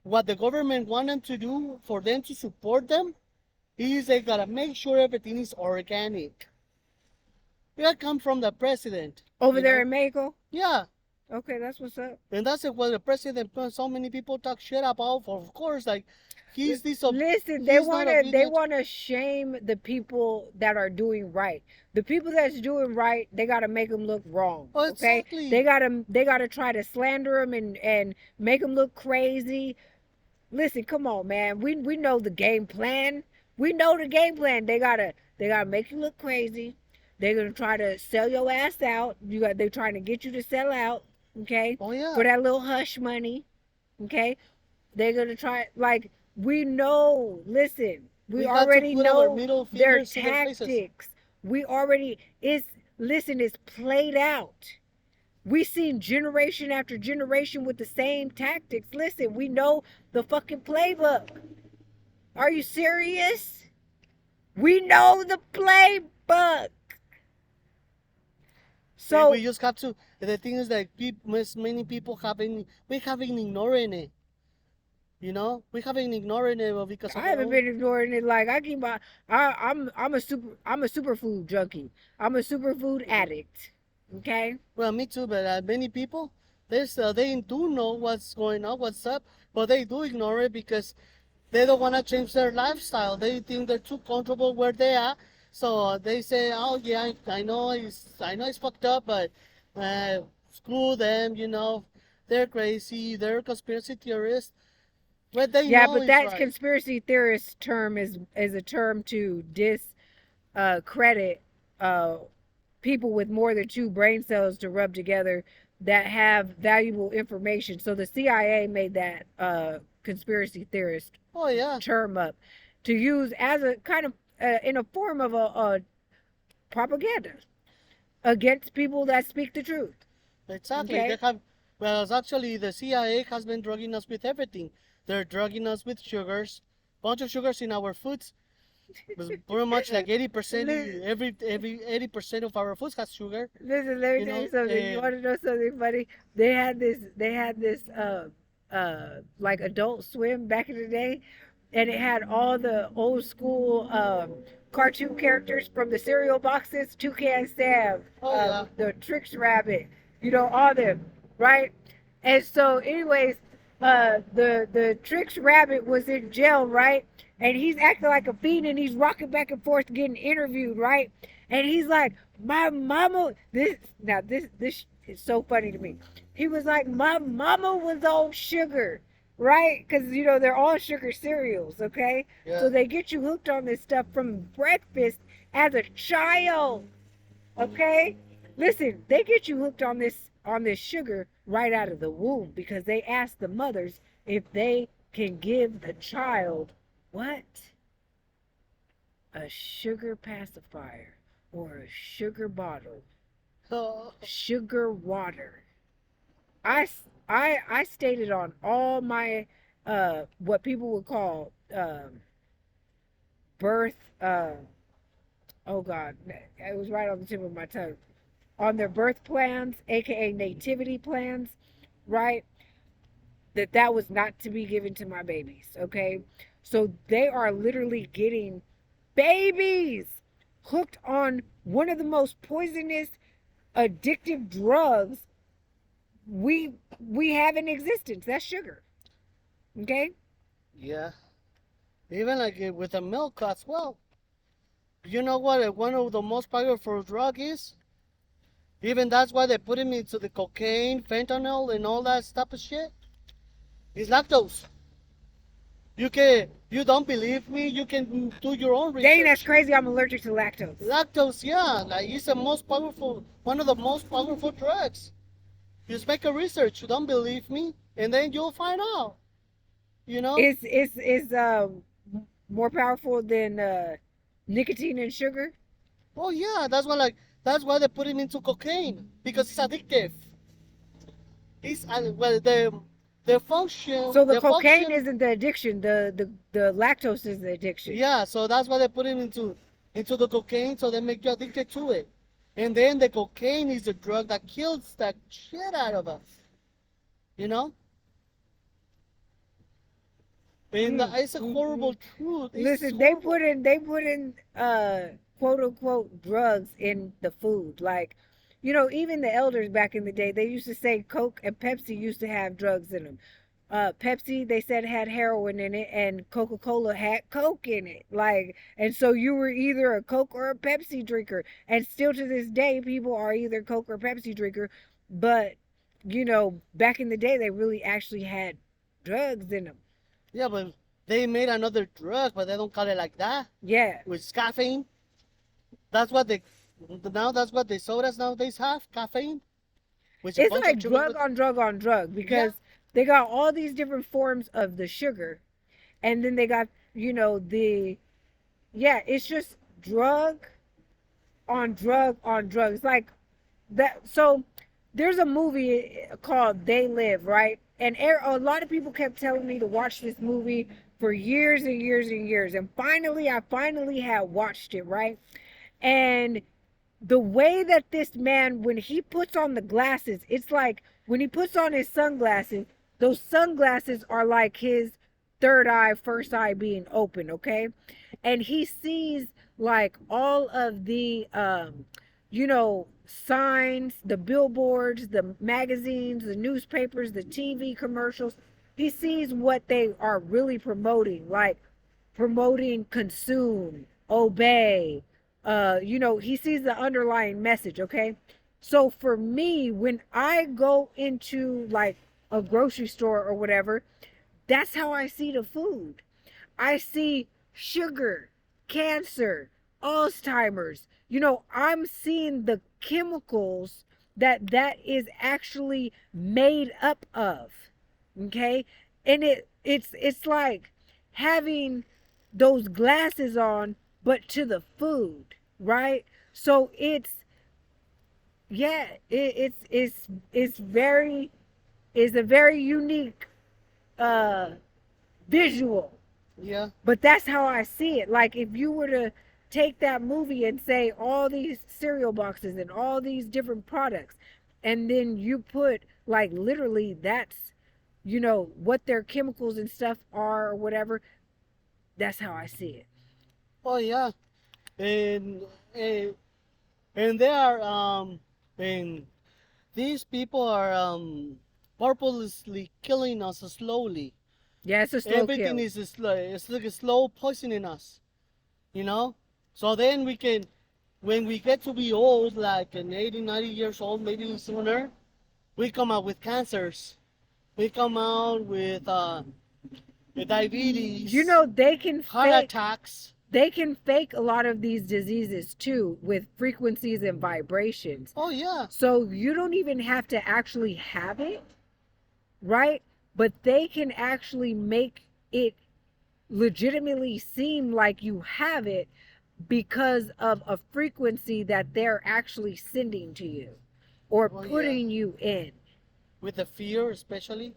B: what the government wanted to do for them to support them is they gotta make sure everything is organic. That come from the president.
A: Over there in Mexico?
B: Yeah.
A: Okay, that's what's up.
B: And that's what the president, so many people talk shit about. Of course, like, he's this.
A: Listen, they wanna shame the people that are doing right. The people that's doing right, they gotta make them look wrong.
B: Oh,
A: okay,
B: exactly.
A: They gotta try to slander them and make them look crazy. Listen, come on, man. We know the game plan. We know the game plan. They gotta make you look crazy. They're gonna try to sell your ass out. They're trying to get you to sell out. Okay.
B: Oh yeah.
A: For that little hush money. Okay. They're gonna try, like, we know. Listen, we already know their tactics. We already it's played out. We've seen generation after generation with the same tactics. Listen, we know the fucking playbook. Are you serious? We know the playbook. So
B: we just have to. The thing is that many people we haven't ignoring it. You know, we haven't ignoring it because
A: I haven't been ignoring it. Like, I'm a superfood junkie. I'm a superfood addict. Okay?
B: Well, me too, but many people, they do know what's going on, what's up, but they do ignore it because they don't want to change their lifestyle. They think they're too comfortable where they are, so they say, "Oh yeah, I know it's fucked up, but uh, screw them, you know, they're crazy, they're conspiracy theorists." But they
A: Yeah,
B: know
A: but
B: it's
A: that
B: right.
A: conspiracy theorist term is a term to discredit people with more than two brain cells to rub together that have valuable information. So the CIA made that conspiracy theorist
B: Oh yeah,
A: term up to use as a kind of in a form of a propaganda against people that speak the truth.
B: exactly. They
A: Okay?
B: have. Well, actually, the CIA has been drugging us with everything. They're drugging us with sugars, bunch of sugars in our foods. Pretty much like 80%, every 80% of our foods has sugar.
A: Listen, let me
B: You
A: tell you
B: know,
A: something. You want to know something funny? They had this like Adult Swim back in the day, and it had all the old school cartoon characters from the cereal boxes, Toucan Sam,
B: oh yeah,
A: the Tricks Rabbit, all them, right? And so, anyways, the Tricks Rabbit was in jail, right? And he's acting like a fiend, and he's rocking back and forth getting interviewed, right? And he's like, my mama, this is so funny to me. He was like, my mama was on sugar, right? Because they're all sugar cereals, okay? So
B: yeah.
A: they get you hooked on this stuff from breakfast as a child, okay? Listen, they get you hooked on this sugar right out of the womb because they ask the mothers if they can give the child what? A sugar pacifier or a sugar bottle,
B: Oh,
A: sugar water. I stated on all my what people would call birth oh god, it was right on the tip of my tongue, on their birth plans, aka nativity plans, right? That was not to be given to my babies, okay? So they are literally getting babies hooked on one of the most poisonous addictive drugs we have in existence. That's sugar. Okay?
B: yeah. Even like with the milk as well. You know what? One of the most powerful drug is. Even that's why they put him into the cocaine, fentanyl, and all that stuff of shit. It's lactose. You don't believe me? You can do your own
A: Dang, that's
B: research.
A: crazy. I'm allergic to lactose.
B: Lactose, yeah, like it's the most powerful, one of the most powerful drugs. Just make a research. You don't believe me, and then you'll find out. You know?
A: It's more powerful than nicotine and sugar.
B: Oh yeah, that's why they put him into cocaine because it's addictive. It's well
A: So the
B: the
A: cocaine
B: function.
A: isn't the addiction. The lactose is the addiction.
B: Yeah, so that's why they put him into the cocaine, so they make you addicted to it. And then the cocaine is the drug that kills that shit out of us. You know? And
A: Mm,
B: it's a
A: mm,
B: horrible
A: mm.
B: truth. It's
A: Listen, they put
B: horrible.
A: in they put in quote unquote drugs in the food. Like, even the elders back in the day, they used to say Coke and Pepsi used to have drugs in them. Pepsi, they said had heroin in it, and Coca-Cola had Coke in it. Like, and so you were either a Coke or a Pepsi drinker. And still to this day, people are either Coke or Pepsi drinker. But, back in the day, they really actually had drugs in them.
B: Yeah, but they made another drug, but they don't call it like that.
A: Yeah.
B: With caffeine. That's what they now that's what the sodas nowadays have, caffeine. With a
A: It's
B: bunch of
A: like
B: sugar
A: drug
B: with
A: on drug on drug
B: yeah.
A: because they got all these different forms of the sugar, and then they got, yeah, it's just drug on drug on drug. It's like that. So there's a movie called They Live, right? And a lot of people kept telling me to watch this movie for years and years and years. And finally, I finally had watched it, right? And the way that this man, when he puts on the glasses, it's like when he puts on his sunglasses, those sunglasses are like his third eye, first eye being open, okay? And he sees like all of the signs, the billboards, the magazines, the newspapers, the TV commercials. He sees what they are really promoting, like promoting consume, obey. He sees the underlying message, okay? So for me, when I go into like a grocery store or whatever, that's how I see the food. I see sugar, cancer, Alzheimer's. I'm seeing the chemicals that is actually made up of. Okay? And it's like having those glasses on but to the food, right? So yeah, it's a very unique uh visual.
B: Yeah.
A: But that's how I see it. Like if you were to take that movie and say all these cereal boxes and all these different products, and then you put like literally that's what their chemicals and stuff are or whatever, that's how I see it.
B: Oh yeah. And and, and they are and these people are purposely killing us slowly.
A: Yeah, it's a slow
B: Everything
A: kill.
B: is slow. It's like a slow poisoning us. You know. So then we can, when we get to be old, like an 80, 90 years old, maybe sooner, we come out with cancers. We come out with diabetes,
A: They can
B: heart
A: fake
B: attacks.
A: they can fake a lot of these diseases too with frequencies and vibrations.
B: Oh yeah.
A: So you don't even have to actually have it, right? But they can actually make it legitimately seem like you have it because of a frequency that they're actually sending to you or
B: Oh yeah.
A: putting you in.
B: With the fear, especially.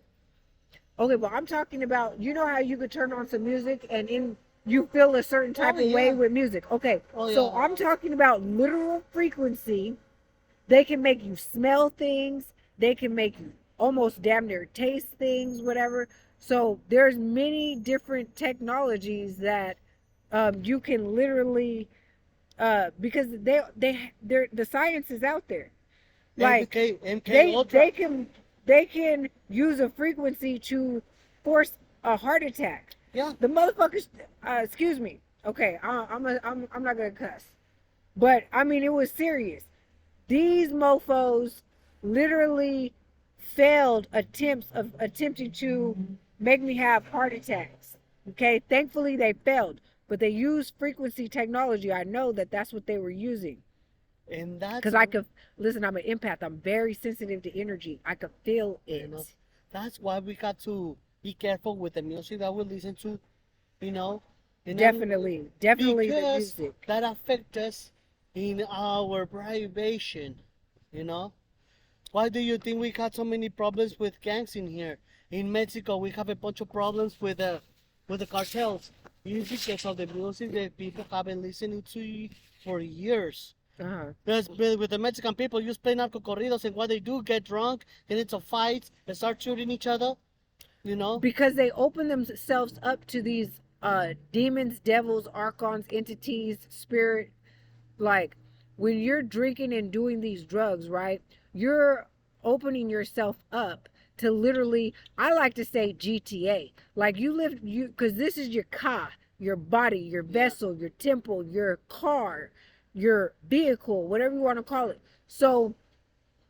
A: Okay, well, I'm talking about, how you could turn on some music and you feel a certain type
B: Oh
A: of way
B: yeah.
A: with music. Okay,
B: Oh
A: so
B: yeah.
A: I'm talking about literal frequency. They can make you smell things. They can make you almost damn near taste things, whatever. So there's many different technologies that you can literally because they're the science is out there. Like
B: MK Ultra.
A: they can use a frequency to force a heart attack.
B: Yeah.
A: The motherfuckers, excuse me. Okay, I'm not gonna cuss, but I mean it was serious. These mofos literally failed attempts of attempting to make me have heart attacks. Okay, thankfully they failed, but they used frequency technology. I know that that's what they were using.
B: And that's,
A: Because I could, listen, I'm an empath. I'm very sensitive to energy. I could feel it.
B: that's why we got to be careful with the music that we listen to, you know. And
A: Definitely the
B: because
A: music.
B: that affect us in our privation, you know. Why do you think we got so many problems with gangs in here? In Mexico, we have a bunch of problems with the cartels. It's because of the music that people have been listening to for years.
A: Uh-huh.
B: Because with the Mexican people, you play narco corridos, and what they do, get drunk, get into fights, and start shooting each other, you know?
A: Because they open themselves up to these demons, devils, archons, entities, spirit. Like when you're drinking and doing these drugs, right? You're opening yourself up to literally, I like to say GTA. Like because this is your car, your body, your vessel, your temple, your car, your vehicle, whatever you want to call it. So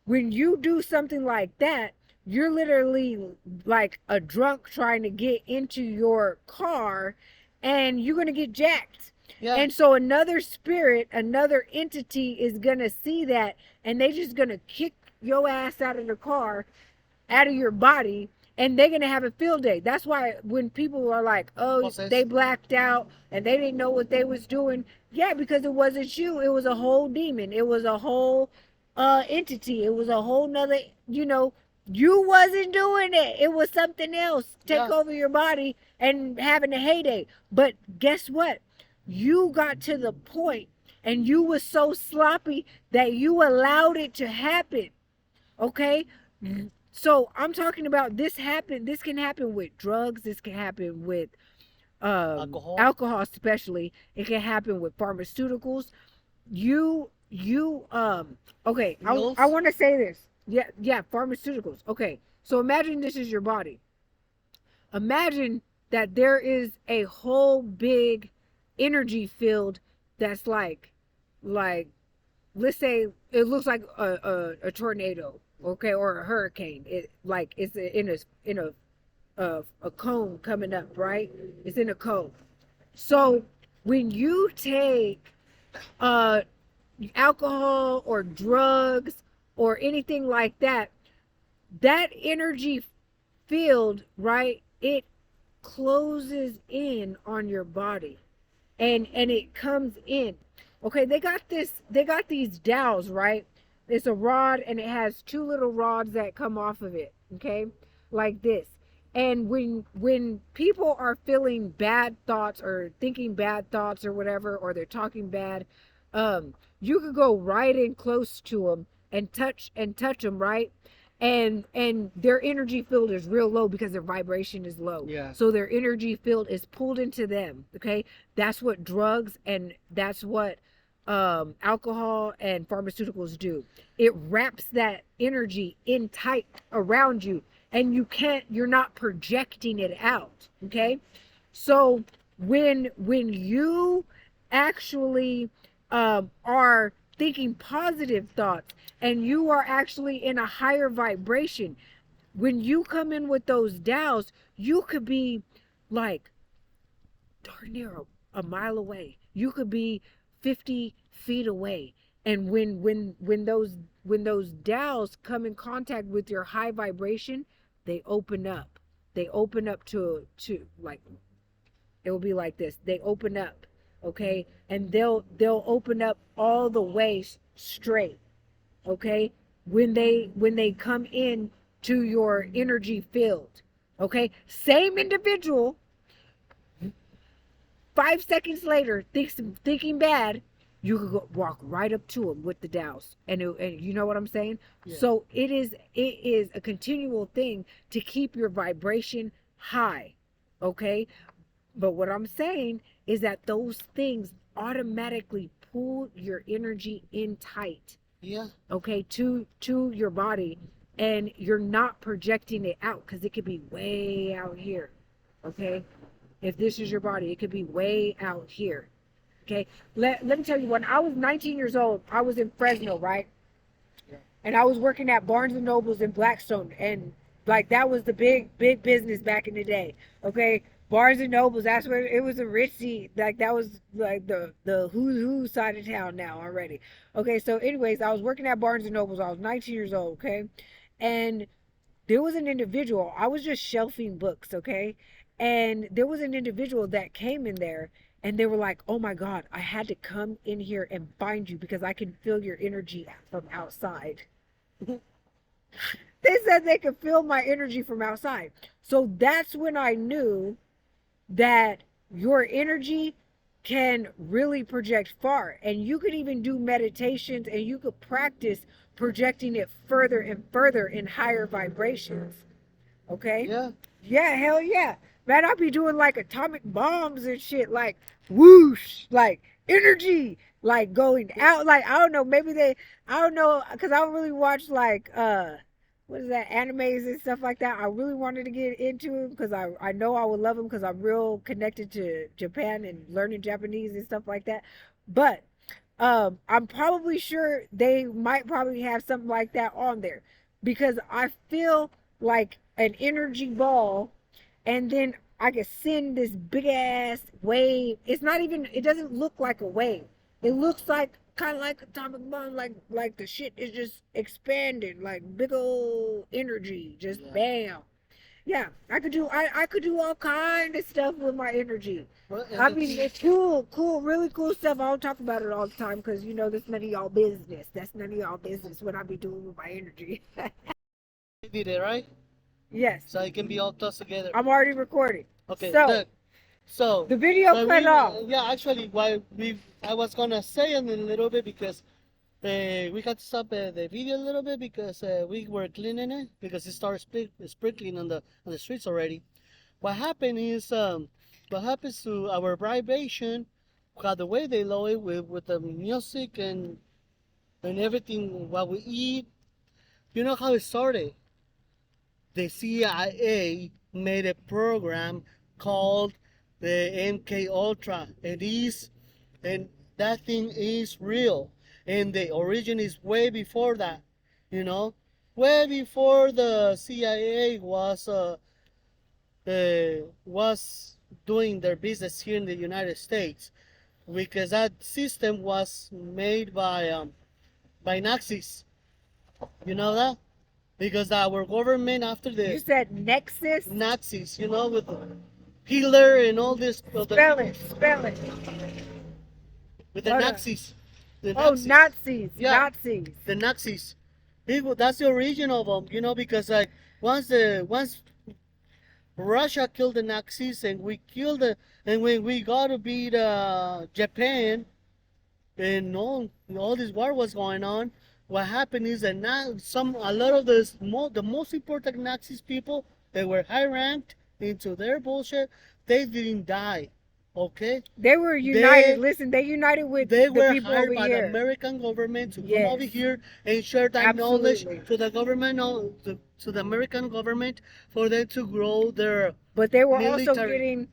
A: when you do something like that, you're literally like a drunk trying to get into your car and you're going to get jacked.
B: Yeah.
A: And so another spirit, another entity is going to see that and they just going to kick your ass out of the car, out of your body, and they're going to have a field day. That's why when people are like, oh, they blacked out and they didn't know what they was doing. Yeah, because it wasn't you. It was a whole demon. It was a whole entity. It was a whole nother, you wasn't doing it. It was something else take over your body and having a heyday. But guess what? You got to the point and you were so sloppy that you allowed it to happen. Okay? So I'm talking about this can happen with drugs. This can happen with alcohol especially. It can happen with pharmaceuticals. You you okay, I
B: Pills?
A: want to say this. Yeah, pharmaceuticals. Okay, so imagine this is your body. Imagine that there is a whole big energy field that's like let's say it looks like a tornado, okay, or a hurricane. It like it's in a cone coming up, right? It's in a cone. So when you take uh alcohol or drugs or anything like that, that energy field, right? It closes in on your body and it comes in. Okay, they got these dowels, right? It's a rod and it has two little rods that come off of it, okay? Like this. And when people are feeling bad thoughts or thinking bad thoughts or whatever, or they're talking bad, you could go right in close to them and touch them, right? And their energy field is real low because their vibration is low.
B: Yeah.
A: So their energy field is pulled into them. Okay, that's what drugs and that's what alcohol and pharmaceuticals do. It wraps that energy in tight around you, and you're not projecting it out. Okay, so when you actually are thinking positive thoughts and you are actually in a higher vibration, when you come in with those doubts, you could be like darn near a mile away. You could be 50 feet away. And when those dowels come in contact with your high vibration, they open up. They open up to like it will be like this. They open up, okay? And they'll open up all the way straight, okay? When they come in to your energy field, okay? Same individual 5 seconds later thinking bad, you could walk right up to him with the douse, and you know what I'm saying. Yeah. So it is a continual thing to keep your vibration high, okay. But what I'm saying is that those things automatically pull your energy in tight,
B: Yeah.
A: okay, to your body, and you're not projecting it out because it could be way out here, okay. If this is your body, it could be way out here. Okay. Let me tell you, when I was 19 years old, I was in Fresno, right? Yeah. And I was working at Barnes and Nobles in Blackstone. And like that was the big business back in the day. Okay. Barnes and Nobles, that's where it was a rich seat. Like that was like the who's who side of town now already. Okay, so anyways, I was working at Barnes and Nobles. I was 19 years old, okay? And there was an individual, I was just shelving books, okay? And there was an individual that came in there and they were like, oh my God, I had to come in here and find you because I can feel your energy from outside. They said they could feel my energy from outside. So that's when I knew that your energy can really project far. And you could even do meditations and you could practice projecting it further and further in higher vibrations. Okay?
B: Yeah.
A: Yeah, hell yeah. Man, I'll be doing like atomic bombs and shit, like whoosh, like energy, like going out. Like, I don't know, I don't know, because I don't really watch like, what is that, animes and stuff like that. I really wanted to get into them because I know I would love them because I'm real connected to Japan and learning Japanese and stuff like that. But I'm probably sure they might probably have something like that on there because I feel like an energy ball, and then I could send this big ass wave. It's not even, it doesn't look like a wave. It looks like kind of like atomic bomb, like the shit is just expanding, like big old energy, just bam. Yeah, I could do all kind of stuff with my energy.
B: Well,
A: I mean, it's cool, really cool stuff. I don't talk about it all the time because you know that's none of y'all business. That's none of y'all business what I be doing with my energy.
B: you did it, right?
A: Yes.
B: So it can be all tossed together.
A: I'm already recording.
B: Okay,
A: So,
B: look. So
A: the video cut off.
B: Yeah, actually, I was gonna say in a little bit because we had to stop the video a little bit because we were cleaning it because it started sprinkling on the streets already. What happened is what happens to our vibration, the way they lower it with the music and and everything what we eat. You know how it started? The CIA made a program called the MK Ultra. And that thing is real. And the origin is way before that, you know, way before the CIA was doing their business here in the United States, because that system was made by Nazis. You know that? Because our government after
A: You
B: the
A: said Nexus?
B: Nazis, with Hitler and all this,
A: Spell it. Spell it.
B: with the
A: Hold on.
B: Nazis. The
A: Oh,
B: Nazis.
A: Nazis.
B: Yeah.
A: Nazis.
B: The Nazis. That's the origin of them, because like once Russia killed the Nazis and and when we got to beat Japan and all this war was going on, what happened is that now a lot of the most important Nazis people that were high ranked into their bullshit, they didn't die. Okay?
A: They were united.
B: They-
A: Listen, they united with
B: They
A: the
B: were
A: people
B: hired
A: over
B: by the
A: here.
B: American government to come
A: Yes.
B: over here and share that knowledge
A: Absolutely.
B: to the government, to the American government, for them to grow their
A: But they were
B: military.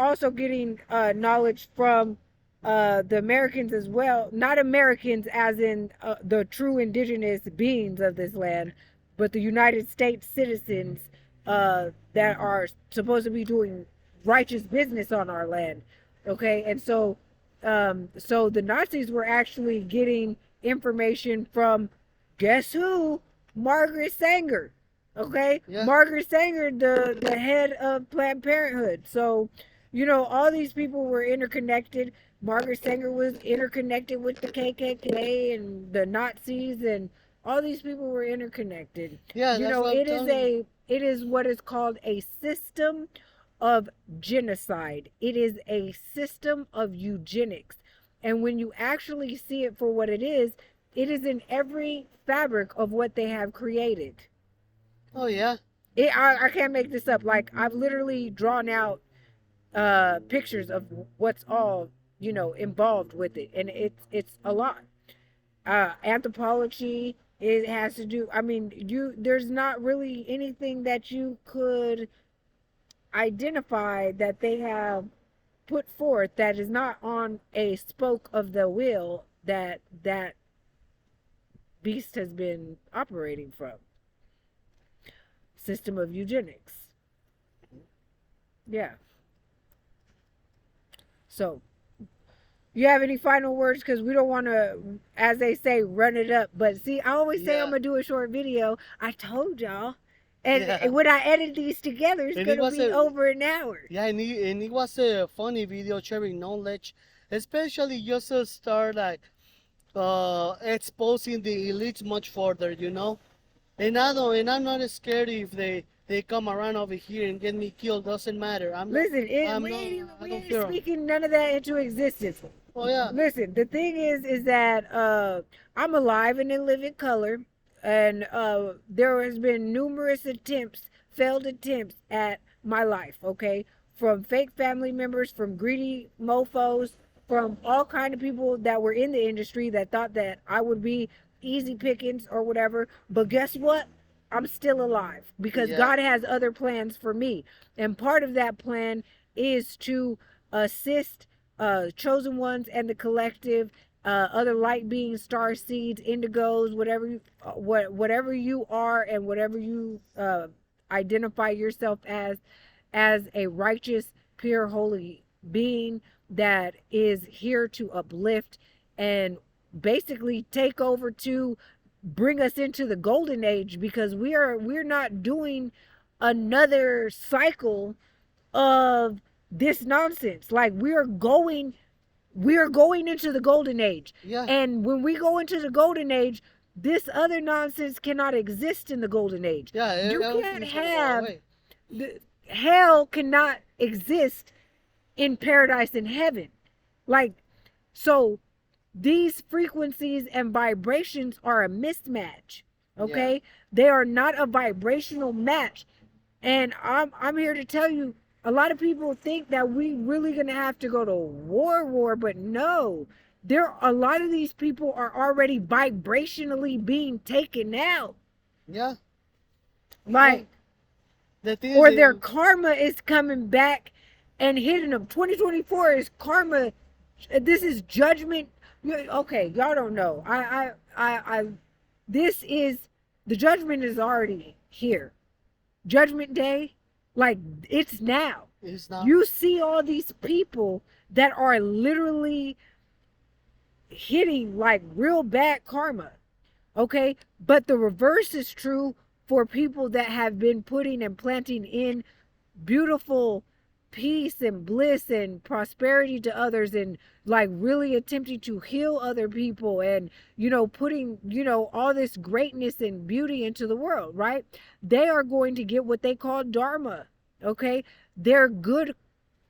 A: also getting knowledge from the Americans as well. Not Americans as in the true indigenous beings of this land, but the United States citizens that are supposed to be doing righteous business on our land. Okay, and so the Nazis were actually getting information from, guess who? Margaret Sanger. Okay,
B: Yeah.
A: Margaret Sanger, the head of Planned Parenthood. So, all these people were interconnected. Margaret Sanger was interconnected with the KKK and the Nazis, and all these people were interconnected.
B: Yeah, that's what I'm telling you.
A: It is what is called a system of genocide. It is a system of eugenics. And when you actually see it for what it is in every fabric of what they have created.
B: Oh yeah.
A: I can't make this up. Like, I've literally drawn out pictures of what's all involved with it, and it's a lot. Anthropology, it has to do, I mean, there's not really anything that you could identify that they have put forth that is not on a spoke of the wheel that beast has been operating from. System of eugenics. Yeah. So, you have any final words? Because we don't want to, as they say, run it up. But see, I always say I'm going to do a short video. I told y'all. And when I edit these together, it's going to be over an hour.
B: Yeah, and it was a funny video sharing knowledge, especially just to start like exposing the elites much further, And I'm not scared if they come around over here and get me killed. Doesn't matter.
A: We ain't speaking none of that into existence.
B: Oh yeah.
A: Listen, the thing is that I'm alive and in living color, and there has been numerous failed attempts at my life. Okay, from fake family members, from greedy mofos, from all kind of people that were in the industry that thought that I would be easy pickings or whatever. But guess what? I'm still alive because God has other plans for me. And part of that plan is to assist chosen ones and the collective, other light beings, star seeds, indigos, whatever you are and whatever you identify yourself as a righteous, pure, holy being that is here to uplift and basically take over to bring us into the golden age, because we're not doing another cycle of this nonsense. Like, we are going into the golden age.
B: Yeah.
A: And when we go into the golden age, this other nonsense cannot exist in the golden age.
B: Yeah,
A: you can't have hell cannot exist in paradise and heaven. Like, so these frequencies and vibrations are a mismatch. Okay? They are not a vibrational match. And I'm here to tell you, a lot of people think that we really gonna have to go to war, but no. a lot of these people are already vibrationally being taken out.
B: Yeah.
A: Like,
B: the thing
A: or
B: is,
A: their karma is coming back and hitting them. 2024 is karma. This is judgment. Okay, y'all don't know. This is, the judgment is already here. Judgment Day, like, it's now.
B: it's not.
A: You see all these people that are literally hitting like real bad karma. Okay, but the reverse is true for people that have been putting and planting in beautiful peace and bliss and prosperity to others, and like really attempting to heal other people, and putting all this greatness and beauty into the world, right? They are going to get what they call dharma. Okay, their good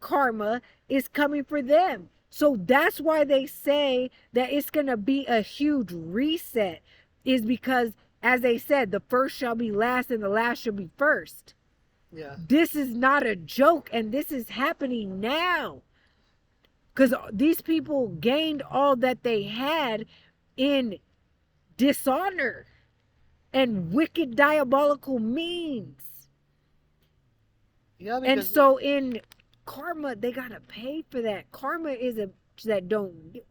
A: karma is coming for them. So that's why they say that it's going to be a huge reset, is because, as they said, the first shall be last and the last shall be first.
B: Yeah.
A: This is not a joke, and this is happening now. Because these people gained all that they had in dishonor and wicked, diabolical means.
B: Yeah,
A: and so in karma, they gotta pay for that. Karma is that don't give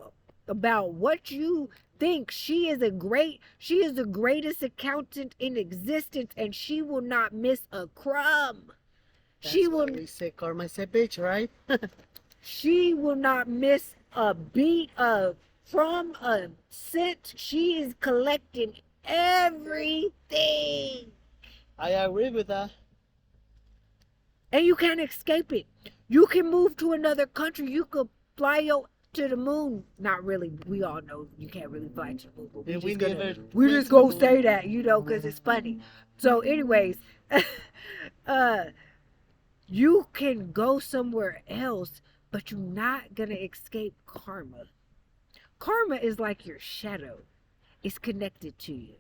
A: about what you think. She is the greatest accountant in existence, and she will not miss a crumb.
B: That's why we say karma is a bitch, right?
A: She will not miss a beat, a crumb, a cent. She is collecting everything.
B: I agree with that.
A: And you can't escape it. You can move to another country. You could fly to the moon. Not really. We all know you can't really fly to the moon. But we just gonna say that, because it's funny. So anyways, you can go somewhere else, but you're not gonna escape karma. Karma is like your shadow. It's connected to you.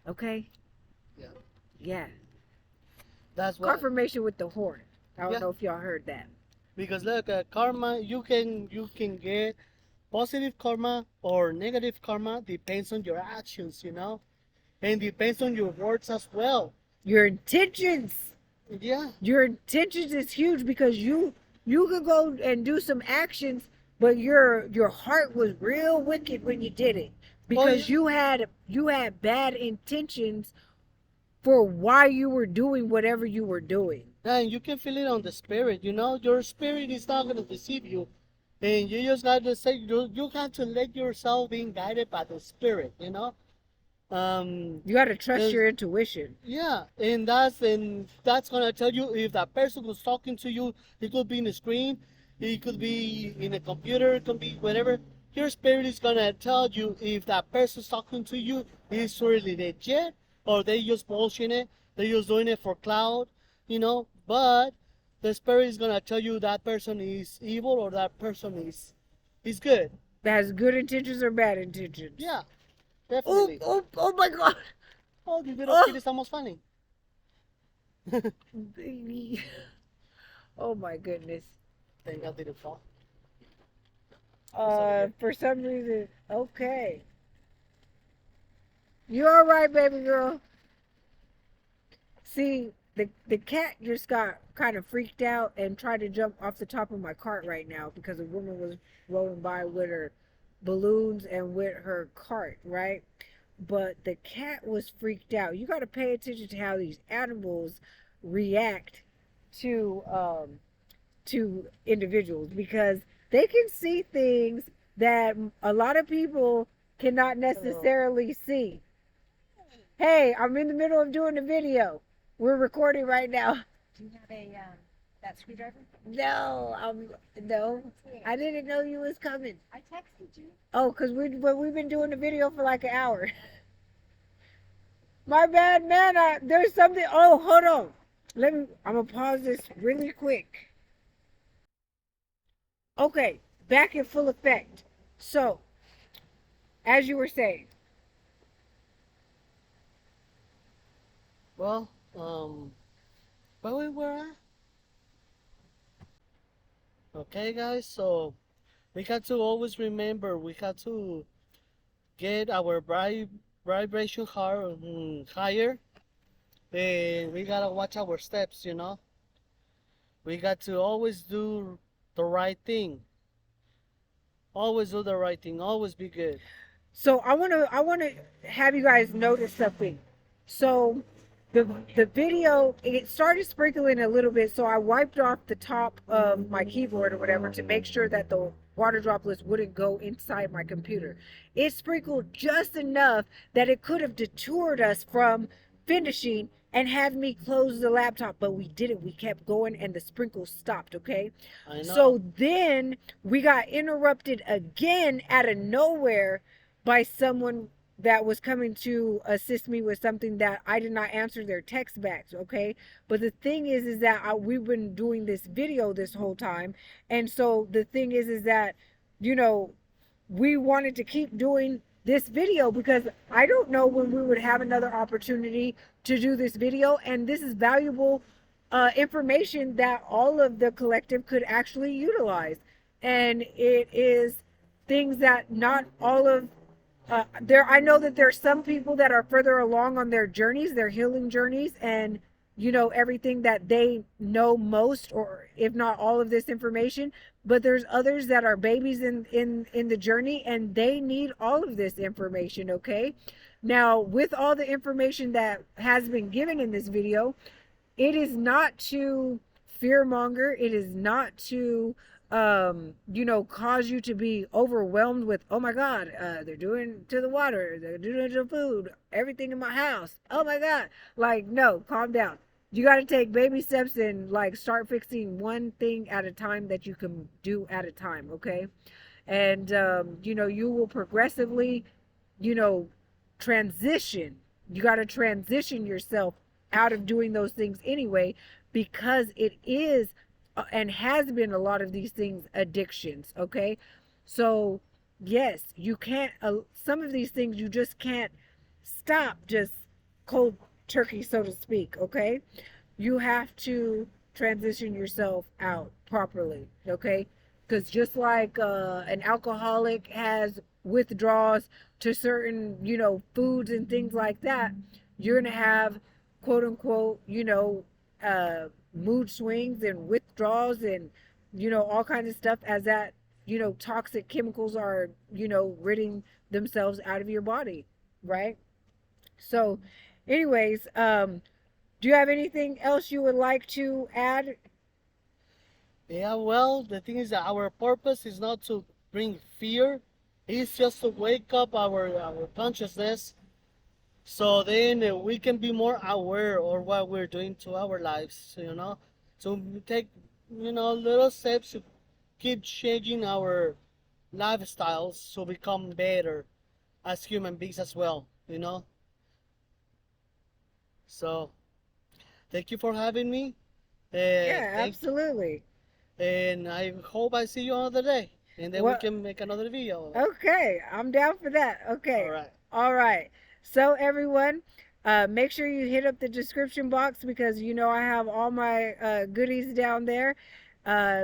A: Okay?
B: Yeah.
A: Yeah.
B: That's what.
A: Confirmation with the horn. I don't know if y'all heard that.
B: Because look, karma, you can get positive karma or negative karma, depends on your actions, and depends on your words as well.
A: Your intentions.
B: Yeah.
A: Your intentions is huge, because you could go and do some actions, but your heart was real wicked when you did it, because you had bad intentions for why you were doing whatever you were doing.
B: And you can feel it on the spirit, your spirit is not going to deceive you, and you just got to say, you have to let yourself be guided by the spirit,
A: You got to trust your intuition.
B: Yeah, and that's gonna tell you if that person was talking to you. It could be in the screen, it could be in a computer, it could be whatever. Your spirit is gonna tell you if that person's talking to you is really legit, or they just bullshit it. They're just doing it for clout, But the spirit is gonna tell you that person is evil or that person is good.
A: Has good intentions or bad intentions?
B: Yeah. Definitely.
A: Oh my God.
B: Oh, the little kid is almost funny.
A: Oh my goodness.
B: Thank God didn't fall.
A: For some reason, okay. You all right, baby girl? See, the cat just got kind of freaked out and tried to jump off the top of my cart right now, because a woman was rolling by with her balloons and with her cart, right? But the cat was freaked out. You got to pay attention to how these animals react to individuals, because they can see things that a lot of people cannot necessarily see. Hey, I'm in the middle of doing a video. We're recording right now.
C: Do you have that screwdriver?
A: No, I didn't know you was coming.
C: I texted you.
A: Oh, because we've been doing the video for like an hour. My bad, man. There's something. Oh, hold on. I'm going to pause this really quick. Okay, back in full effect. So, as you were saying.
B: Well, where we were at? Okay, guys, so We got to always remember, we got to get our vibration higher, and we gotta watch our steps, you know? We got to always do the right thing. Always do the right thing. Always be good.
A: So I wanna have you guys notice something. So the the video, it started sprinkling a little bit, so I wiped off the top of my keyboard or whatever to make sure that the water droplets wouldn't go inside my computer. It sprinkled just enough that it could have detoured us from finishing and had me close the laptop, but we didn't. We kept going and the sprinkles stopped, okay?
B: I know.
A: So then we got interrupted again out of nowhere by someone that was coming to assist me with something that I did not answer their text back, okay? But the thing is that we've been doing this video this whole time, and so the thing is that, you know, we wanted to keep doing this video because I don't know when we would have another opportunity to do this video, and this is valuable information that all of the collective could actually utilize, and it is things that not all of there, I know that there's some people that are further along on their journeys, their healing journeys, and you know everything that they know most, or if not all of this information. But there's others that are babies in the journey, and they need all of this information. Okay, now with all the information that has been given in this video, it is not to fearmonger. It is not to you know, cause you to be overwhelmed with, oh my God, they're doing to the water, they're doing to the food, everything in my house, oh my God. Like, no, calm down. You got to take baby steps and like start fixing one thing at a time that you can do at a time. Okay. And you know, you will progressively, you know, transition. You got to transition yourself out of doing those things anyway, because it is and has been a lot of these things addictions. Okay, so yes, you can't some of these things you just can't stop just cold turkey, so to speak. Okay, you have to transition yourself out properly. Okay, because just like an alcoholic has withdrawals to certain, you know, foods and things like that, you're gonna have, quote unquote, you know, mood swings and withdrawals and, you know, all kinds of stuff as that, you know, toxic chemicals are, you know, ridding themselves out of your body, right? So anyways, do you have anything else you would like to add?
B: Yeah, well, the thing is that our purpose is not to bring fear. It's just to wake up our consciousness, so then we can be more aware of what we're doing to our lives, you know? So we take, you know, little steps to keep changing our lifestyles to become better as human beings as well, you know? So, thank you for having me.
A: Yeah, absolutely.
B: And I hope I see you another day. And then we
A: Well,
B: can make another video.
A: okay, I'm down for that. Okay.
B: All right.
A: All right. So everyone, make sure you hit up the description box because you know I have all my goodies down there.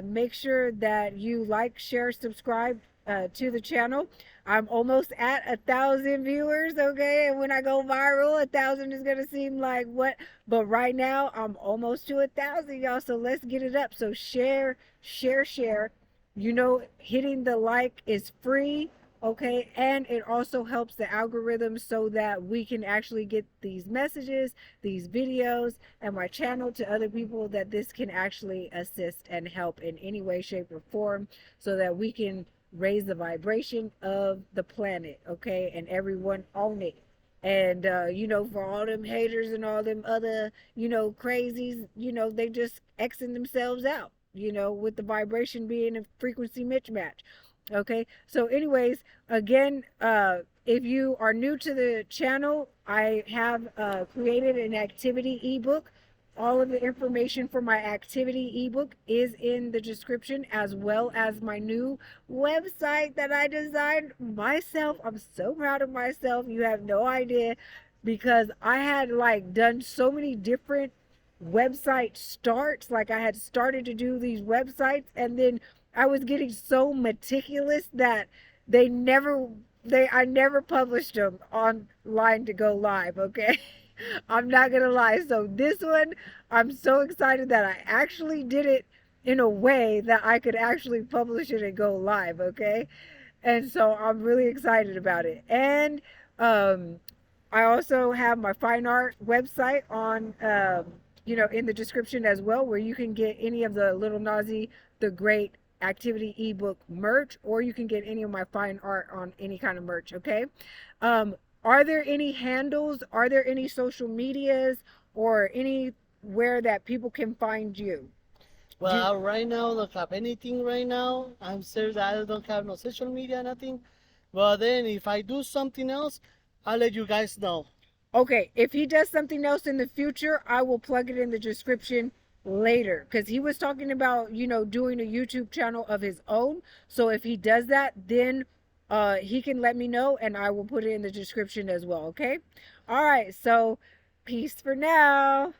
A: Make sure that you like, share, subscribe to the channel. I'm almost at 1,000 viewers, okay? And when I go viral, 1,000 is gonna seem like what? But right now, I'm almost to 1,000, y'all. So let's get it up. So share, share, share. You know, hitting the like is free, okay? And it also helps the algorithm so that we can actually get these messages, these videos, and my channel to other people that this can actually assist and help in any way, shape, or form so that we can raise the vibration of the planet, okay? And everyone on it. And, you know, for all them haters and all them other, you know, crazies, you know, they just Xing themselves out, you know, with the vibration being a frequency mismatch. Okay, so anyways, again, if you are new to the channel, I have created an activity ebook. All of the information for my activity ebook is in the description, as well as my new website that I designed myself. I'm so proud of myself. You have no idea, because I had like done so many different website starts. Like I had started to do these websites, and then I was getting so meticulous that they never I never published them online to go live, okay? I'm not gonna lie. So this one, I'm so excited that I actually did it in a way that I could actually publish it and go live, okay? And so I'm really excited about it. And um, I also have my fine art website on, in the description as well, where you can get any of the Little Nazee the Great activity ebook merch, or you can get any of my fine art on any kind of merch. Okay. Are there any handles? Are there any social medias or anywhere that people can find you?
B: Well, right now, I don't have anything right now. I'm serious. I don't have no social media, nothing. But then if I do something else, I'll let you guys know.
A: Okay, if he does something else in the future, I will plug it in the description later, because he was talking about, doing a YouTube channel of his own. So if he does that, then he can let me know and I will put it in the description as well. Okay. All right. So peace for now.